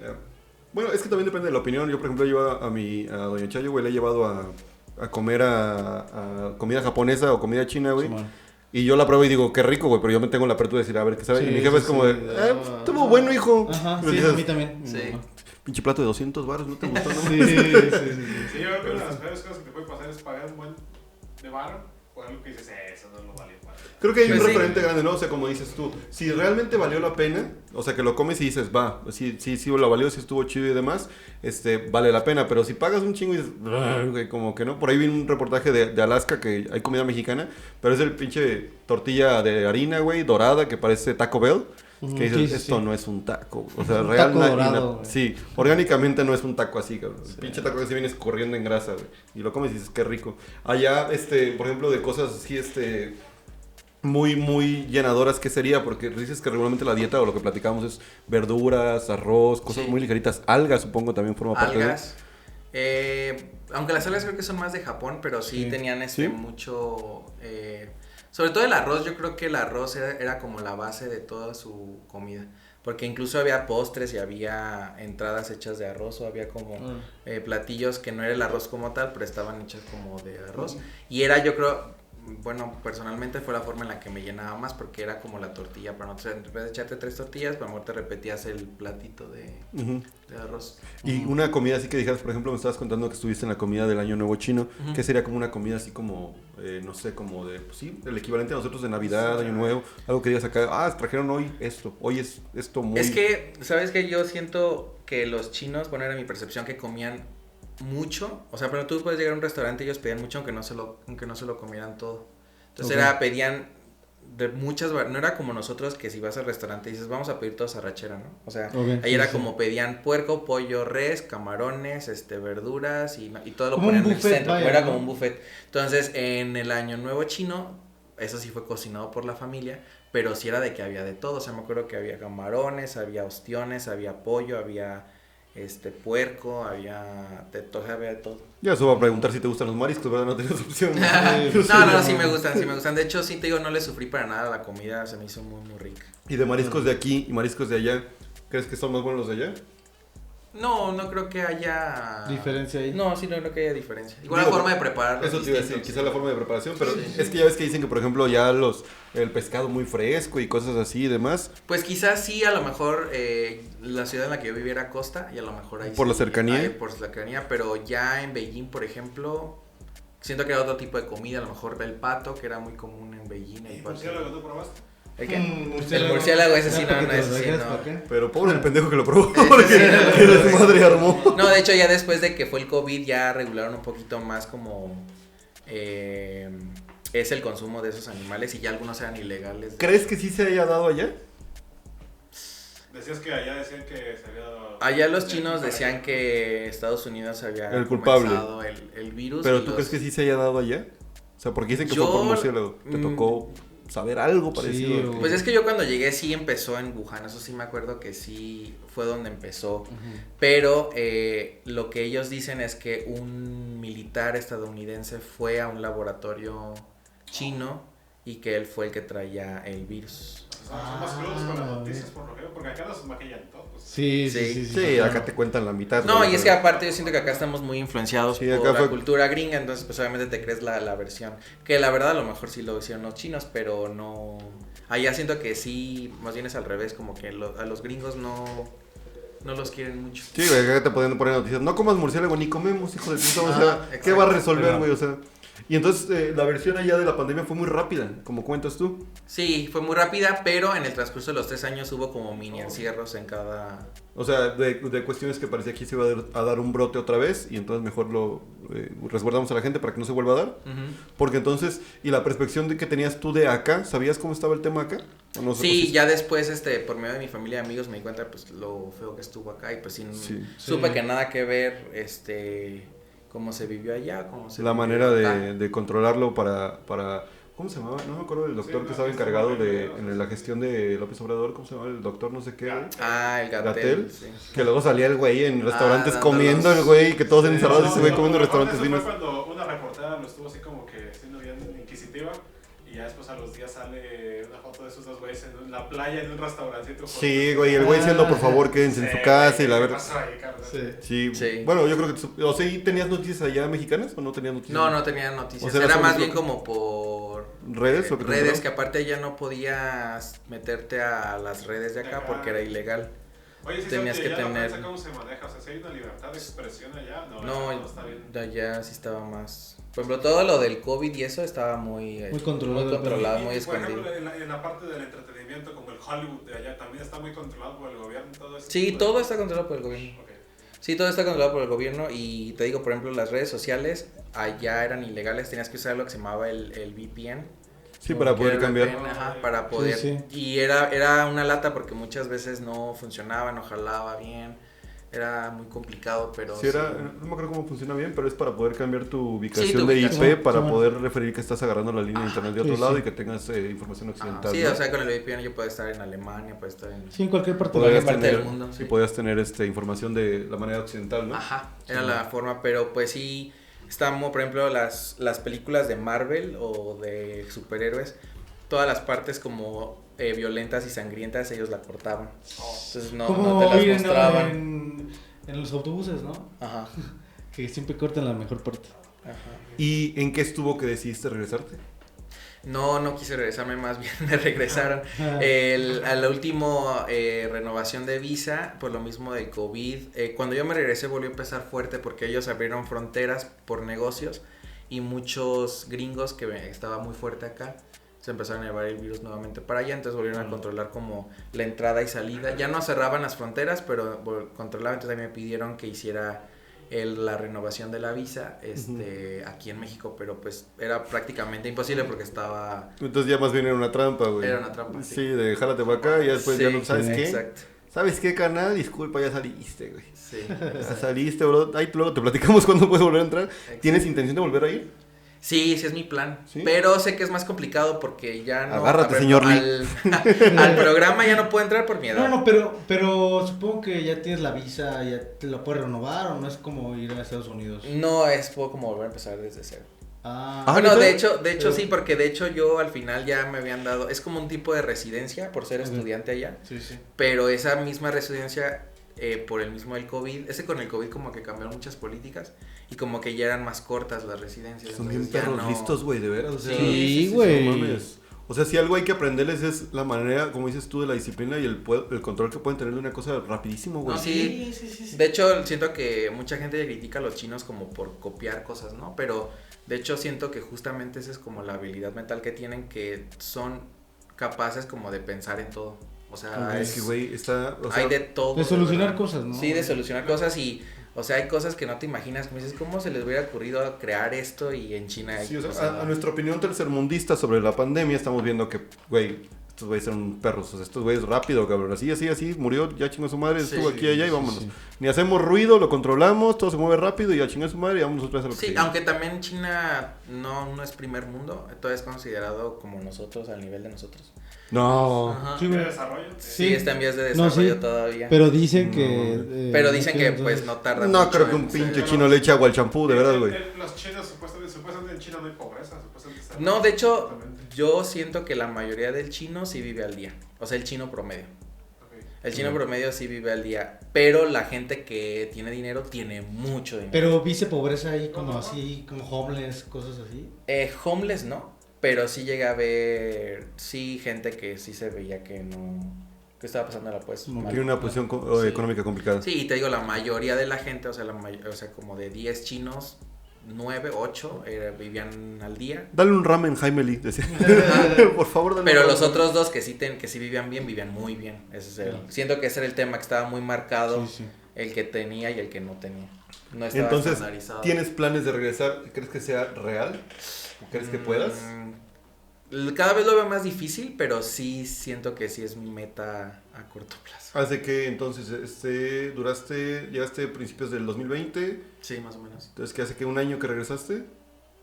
Bueno, es que también depende de la opinión. Yo, por ejemplo, llevo a Doña Chayo, güey, le he llevado a comer a comida japonesa o comida china, güey. Simón. Y yo la pruebo y digo, qué rico, güey, pero yo me tengo la apertura de decir, a ver, ¿qué sabe? Sí, y mi jefe sí, es como sí. de, estuvo bueno, hijo. Ajá, Y sí, dices, a mí también. Sí. Pinche plato de 200 baros, ¿no te gustó? No? Sí. Sí, yo creo que una de las peores cosas que te puede pasar es pagar un buen de varo por algo que dices, eso no lo vale. Creo que hay un Pues sí. referente grande, ¿no? O sea, como dices tú, si realmente valió la pena, o sea, que lo comes y dices, va, sí lo valió, sí estuvo chido y demás, vale la pena. Pero si pagas un chingo y dices, güey, como que no. Por ahí vi un reportaje de Alaska que hay comida mexicana, pero es el pinche tortilla de harina, güey, dorada, que parece Taco Bell. Que dices, Sí. esto no es un taco. O sea, Un real, taco dorado, güey. sí, orgánicamente no es un taco así, cabrón. El pinche taco que se viene escurriendo en grasa, güey. Y lo comes y dices, qué rico. Allá, por ejemplo, de cosas así, muy, muy llenadoras, ¿qué sería? Porque dices que regularmente la dieta o lo que platicamos es verduras, arroz, cosas Sí. muy ligeritas. Algas, supongo, también forma parte de... Algas. Aunque las algas creo que son más de Japón, pero sí, Sí. tenían ¿Sí? mucho... sobre todo el arroz, yo creo que el arroz era como la base de toda su comida. Porque incluso había postres y había entradas hechas de arroz o había como platillos que no era el arroz como tal, pero estaban hechos como de arroz. Y era, yo creo... Bueno, personalmente fue la forma en la que me llenaba más porque era como la tortilla para nosotros. En vez de echarte 3 tortillas, para mejor te repetías el platito de arroz. Y una comida así que dijeras, por ejemplo, me estabas contando que estuviste en la comida del Año Nuevo Chino. Ujú. ¿Qué sería como una comida así como, no sé, como de, pues sí, el equivalente a nosotros de Navidad, Año Nuevo? Algo que digas acá, trajeron hoy es esto muy... Es que, ¿sabes qué? Yo siento que los chinos, bueno, era mi percepción, que comían mucho. O sea, pero tú puedes llegar a un restaurante y ellos pedían mucho aunque no se lo comieran todo. Entonces pedían de muchas, no era como nosotros que si vas al restaurante y dices, vamos a pedir todos arrachera, ¿no? O sea, ahí era como pedían puerco, pollo, res, camarones, verduras y todo lo Como ponían un en el buffet, centro. vaya, Era ¿no? como un buffet. Entonces, en el Año Nuevo Chino, eso sí fue cocinado por la familia, pero sí era de que había de todo. O sea, me acuerdo que había camarones, había ostiones, había pollo, había puerco, había de todo. Ya se va a preguntar si te gustan los mariscos, ¿verdad? No tienes opción. No, sí me gustan. De hecho, sí te digo, no le sufrí para nada la comida, se me hizo muy, muy rica. Y de mariscos de aquí y mariscos de allá, ¿crees que son más buenos los de allá? No creo que haya... ¿Diferencia ahí? No, sí, no creo que haya diferencia. Igual Digo, la forma de prepararlo. Eso te iba a decir, quizá la forma de preparación, pero Sí. es que ya ves que dicen que, por ejemplo, ya el pescado muy fresco y cosas así y demás. Pues quizás sí, a lo mejor la ciudad en la que yo vivía era costa y a lo mejor ahí ¿Por la sí, cercanía? por la cercanía, pero ya en Beijing, por ejemplo, siento que era otro tipo de comida, a lo mejor el pato, que era muy común en Beijing. ¿Y murciélago no probaste? ¿El qué? Murciélago. El murciélago, ese sí, ¿Para no, qué te lo ese sí, dejas, no. para qué? Pero pobre el pendejo que lo probó, Ese porque sí, no, que de su madre armó. No, de hecho ya después de que fue el COVID ya regularon un poquito más como es el consumo de esos animales y ya algunos eran ilegales. ¿Crees que sí se haya dado allá? Decías que allá decían que se había dado... Allá los chinos decían que Estados Unidos había El culpable. comenzado el virus. ¿Pero y tú los- crees que sí se haya dado allá? O sea, porque dicen que Yo- fue por murciélago. ¿Te tocó saber algo parecido? Sí, Pues es que yo cuando llegué sí empezó en Wuhan, eso sí me acuerdo que sí fue donde empezó. Pero lo que ellos dicen es que un militar estadounidense fue a un laboratorio chino y que él fue el que traía el virus. Son más crudos con las noticias por lo que veo, porque acá nos maquillan todos. Sí. Sí, acá te cuentan la mitad. No, güey, y es que pero- aparte yo siento que acá estamos muy influenciados Sí, por acá la fue- cultura gringa, entonces pues obviamente te crees la versión. Que la verdad a lo mejor sí lo hicieron los chinos, pero no... Allá siento que sí, más bien es al revés, como que a los gringos no los quieren mucho. Sí, güey, acá te pueden poner noticias. No comas murciélago, ni comemos, hijo de puta. O Ah, sea, ¿qué exacto. va a resolver, Pero- güey? O sea... Y entonces la versión allá de la pandemia fue muy rápida, como cuentas tú. Sí, fue muy rápida, pero en el transcurso de los 3 años hubo como mini encierros en cada... O sea, de cuestiones que parecía que se iba a dar un brote otra vez y entonces mejor lo resguardamos a la gente para que no se vuelva a dar. Ujú. Porque entonces, y la perspectiva de que tenías tú de acá, ¿sabías cómo estaba el tema acá? ¿O no Sí, ya después, por medio de mi familia y amigos me di cuenta, pues, lo feo que estuvo acá y pues sí, Sí. supe Sí. que nada que ver, cómo se vivió allá, cómo se La vivió manera acá. de controlarlo para... ¿Cómo se llamaba? No me acuerdo del doctor Sí, que estaba no, encargado sí, de sí. en la gestión de López Obrador. ¿Cómo se llamaba? El doctor no sé qué. güey. Ah, el ¿Gatell? Gatel, sí. Que luego salía el güey en restaurantes dándolos. comiendo el güey, que todos Sí, encerrados y no, ese güey no, comiendo en no, restaurantes eso finos. fue cuando una reportera lo estuvo así como que siendo bien inquisitiva y ya después a los días sale una foto de esos dos güeyes en la playa en un restaurancito. Sí, güey, el güey diciendo por favor quédense en su casa y la ¿Qué verdad. pasó ahí, cabrón? Sí. Sí. Bueno, yo creo que... O sea, ¿y tenías noticias allá mexicanas o no tenías noticias? No tenía noticias, O sea, era ¿era más solo bien como por ¿Redes o qué te redes, enteraron? que aparte ya no podías meterte a las redes de acá porque era ilegal. Oye, sí, tenías que ya la tener... prensa, ¿cómo se maneja? O sea, si hay una libertad de expresión allá, No, está bien. de allá sí estaba más... Por ejemplo, todo lo del COVID y eso estaba muy controlado, muy, controlado, Y, muy por escondido. ejemplo, en la parte del entretenimiento, como el Hollywood de allá, también está muy controlado por el gobierno y todo eso. Sí, todo está controlado por el gobierno. Ok. Sí, todo está controlado por el gobierno y te digo, por ejemplo, las redes sociales allá eran ilegales, tenías que usar lo que se llamaba el VPN. Sí, para poder Que era cambiar. VPN, ajá, para poder. Sí. Y era una lata porque muchas veces no funcionaba, no jalaba bien. Era muy complicado, pero... Sí, no me acuerdo cómo funciona bien, pero es para poder cambiar tu ubicación Sí, tu de ubicación. IP para Sí. poder referir que estás agarrando la línea de internet de otro Sí, lado sí. y que tengas información Ajá, occidental. sí, ¿no? o sea, con el VPN yo puedo estar en Alemania, puedo estar en... Sí, en cualquier parte de Podrías la parte tener, del mundo, sí. y podías tener información de la manera occidental, ¿no? Ajá, era la forma, pero pues sí, estamos, por ejemplo, las películas de Marvel o de superhéroes, todas las partes como violentas y sangrientas, ellos la cortaban. Entonces no Como te las ir mostraban. en los autobuses, ¿no? Ajá, Que siempre cortan la mejor parte. ajá. ¿Y en qué estuvo que decidiste regresarte? No quise regresarme, más bien me regresaron. A la última renovación de visa, por lo mismo del COVID, cuando yo me regresé volvió a empezar fuerte porque ellos abrieron fronteras por negocios y muchos gringos que estaba muy fuerte acá, se empezaron a llevar el virus nuevamente para allá, entonces volvieron a controlar como la entrada y salida. Ya no cerraban las fronteras, pero controlaban, entonces me pidieron que hiciera la renovación de la visa aquí en México, pero pues era prácticamente imposible porque estaba... Entonces ya más bien era una trampa, güey. Era una trampa, Sí, sí. de jálate para acá y ya después Sí, ya no sabes qué. Exacto. ¿Sabes qué, carnal? Disculpa, ya saliste, güey. Sí. Ya saliste, bro. Ahí luego te platicamos cuándo puedes volver a entrar. ¿Tienes intención de volver a ir? Sí, sí es mi plan. ¿Sí? Pero sé que es más complicado porque ya no... Agárrate, a ver, señor al programa ya no puedo entrar por mi edad. No, pero supongo que ya tienes la visa, ya te la puedes renovar o no es como ir a Estados Unidos. No, es como volver a empezar desde cero. Ah, Bueno, ¿neta? de hecho sí, porque de hecho yo al final ya me habían dado... Es como un tipo de residencia por ser estudiante allá. sí, sí. Pero esa misma residencia, por el mismo del COVID, con el COVID como que cambiaron muchas políticas y como que ya eran más cortas las residencias. Son bien entonces ya perros no- listos, güey, de veras. O sea, Sí, güey. no mames. O sea, si algo hay que aprenderles es la manera, como dices tú, de la disciplina y el control que pueden tener de una cosa rapidísimo, güey. No, sí. De hecho, siento que mucha gente critica a los chinos como por copiar cosas, ¿no? Pero de hecho siento que justamente esa es como la habilidad mental que tienen, que son capaces como de pensar en todo. O sea, Es que, güey, está... O sea, hay de todo. De solucionar verdad. cosas, ¿no? Sí, de solucionar cosas y, o sea, hay cosas que no te imaginas, como dices, ¿cómo se les hubiera ocurrido crear esto y en China hay sí, o sea, cosas? a nuestra opinión tercermundista sobre la pandemia estamos viendo que, güey, estos güeyes son perros. O sea, estos güeyes rápido, cabrón. Así, murió, ya chingó su madre, Sí, estuvo aquí y allá y sí, vámonos. sí. Ni hacemos ruido, lo controlamos, todo se mueve rápido y ya chingó su madre y vámonos otra vez a lo que Sí, sigue. aunque también China no es primer mundo, todavía es considerado como nosotros, al nivel de nosotros. No. Ajá. Sí, ¿De güey. desarrollo? Sí, está en vías de No, desarrollo sí, todavía. Pero dicen No, que... Pero dicen que entonces- pues no tarda No mucho creo que en un ser- pinche chino le eche agua al champú, de verdad, güey. Los chinos, supuestamente en China no hay pobreza. Supuestamente está- No, de hecho, Exactamente. yo siento que la mayoría del chino sí vive al día. O sea, el chino promedio. Ok. El chino promedio sí vive al día. Pero la gente que tiene dinero tiene mucho dinero. Pero viste pobreza ahí como así, como homeless, cosas así. Homeless no. Pero sí llegué a ver, sí, gente que sí se veía que no, que estaba pasándola pues Como mal. Tiene una posición Sí. económica complicada. Sí, y te digo, la mayoría de la gente, o sea, o sea como de 10 chinos, 9, 8 vivían al día. Dale un ramen, Jaime Lee, decía. Por favor, dale Pero un los ramen. otros dos que sí vivían bien, vivían muy bien. Ese es siento que ese era el tema que estaba muy marcado, Sí, sí. el que tenía y el que no tenía. No estaba Entonces, estandarizado. ¿tienes planes de regresar? ¿Crees que sea real? ¿Crees que puedas? Cada vez lo veo más difícil, pero sí siento que sí es mi meta a corto plazo. Hace que entonces llegaste a principios del 2020, Sí, más o menos. entonces que hace que un año que regresaste,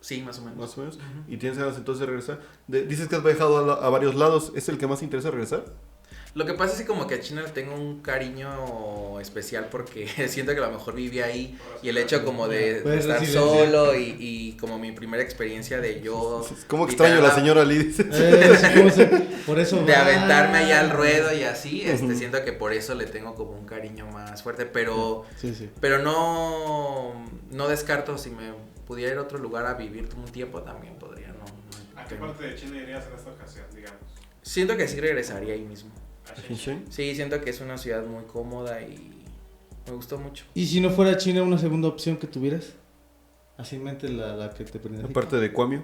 Sí, más o menos. más o menos, Ujú. y tienes ganas entonces de regresar. Dices que has viajado a varios lados, ¿es el que más te interesa regresar? Lo que pasa es que como que a China le tengo un cariño especial porque siento que a lo mejor viví ahí y el hecho como de Pues, estar residencia. solo y como mi primera experiencia de yo... ¿Cómo extraño a la señora Lee? Dice. Por eso De va. aventarme allá al ruedo y así, Ujú. siento que por eso le tengo como un cariño más fuerte, pero Sí. no descarto si me pudiera ir a otro lugar a vivir un tiempo también podría, no ¿A qué parte de China irías en esta ocasión, digamos? Siento que sí regresaría ahí mismo. Shenzhen. Sí, siento que es una ciudad muy cómoda y me gustó mucho. ¿Y si no fuera China una segunda opción que tuvieras? Así en mente la que te prende. Aparte de Cuamio.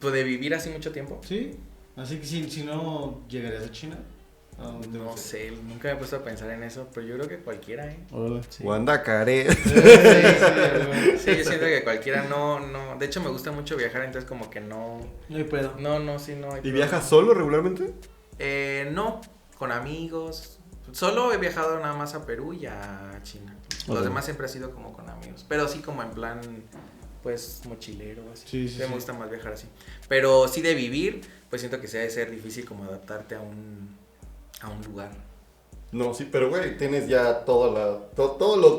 Pues de vivir así mucho tiempo. Sí, así que si no llegarías a China. ¿A dónde te No gustaría? sé, nunca me he puesto a pensar en eso, pero yo creo que cualquiera, ¿eh? Órale. Sí. Guandacare. Sí, yo siento que cualquiera no. De hecho, me gusta mucho viajar, entonces como que no. No hay pedo. No, sí, no. Hay ¿Y problema. viajas solo regularmente? No, con amigos. Solo he viajado nada más a Perú y a China. Los Ok. demás siempre ha sido como con amigos. Pero sí como en plan, pues, mochilero, así. Sí. Me gusta más viajar así. Pero sí de vivir, pues siento que sí ha de ser difícil como adaptarte a un lugar. No, sí, pero güey, tienes ya todo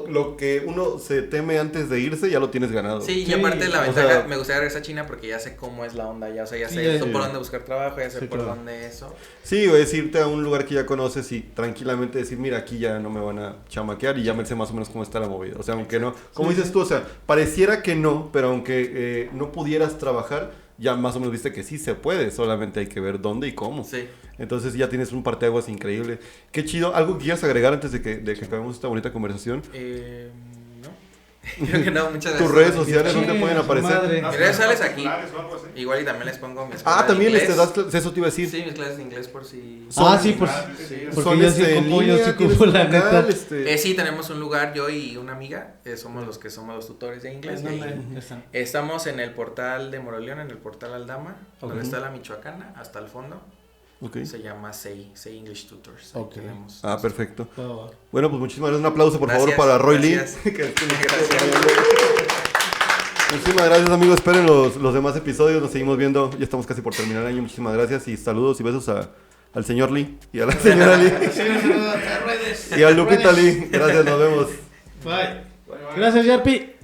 lo que uno se teme antes de irse, ya lo tienes ganado. Sí, Sí, y aparte la o ventaja, sea- me gustaría regresar a China porque ya sé cómo es la onda, ya, o sea, ya Sí, sé ya- por dónde buscar trabajo, ya sé Sí, por claro. dónde eso. Sí, güey, es irte a un lugar que ya conoces y tranquilamente decir, mira, aquí ya no me van a chamaquear y ya me sé más o menos cómo está la movida. O sea, aunque no, como dices tú, o sea, pareciera que no, pero aunque no pudieras trabajar, ya más o menos viste que sí se puede, solamente hay que ver dónde y cómo. Sí. Entonces ya tienes un parteaguas increíble. Qué chido. ¿Algo que quieras agregar antes de que acabemos esta bonita conversación? No. Creo que no, muchas gracias. Tus redes sociales, Sí, ¿dónde pueden su aparecer? madre. Mis redes sociales aquí. Particulares o algo así. Igual y también les pongo mi escuela Ah, de también inglés. eso te iba a decir. Sí, mis clases de inglés por si... Sí, por Sí. porque Son yo sí en ocupo, yo línea, sí tienes ocupo un la local, neta. Sí, tenemos un lugar, yo y una amiga, somos los que somos los tutores de inglés. ¿En y dónde ahí- están? Estamos en el portal de Moroleón, en el portal Aldama, Ok. donde está la Michoacana, hasta el fondo. Ok. Se llama Say English Tutors. Ahí Ok. tenemos. Ah, perfecto. Va, va. Bueno, pues muchísimas gracias. Un aplauso, por favor, Gracias, para Roy gracias. Lee. Gracias. Muchísimas gracias, amigos. Esperen los demás episodios. Nos seguimos viendo. Ya estamos casi por terminar el año. Muchísimas gracias y saludos y besos al señor Lee y a la señora Lee y a Lupita Lee. Gracias, nos vemos. Bye. Bye, bye. Gracias, Yarpi.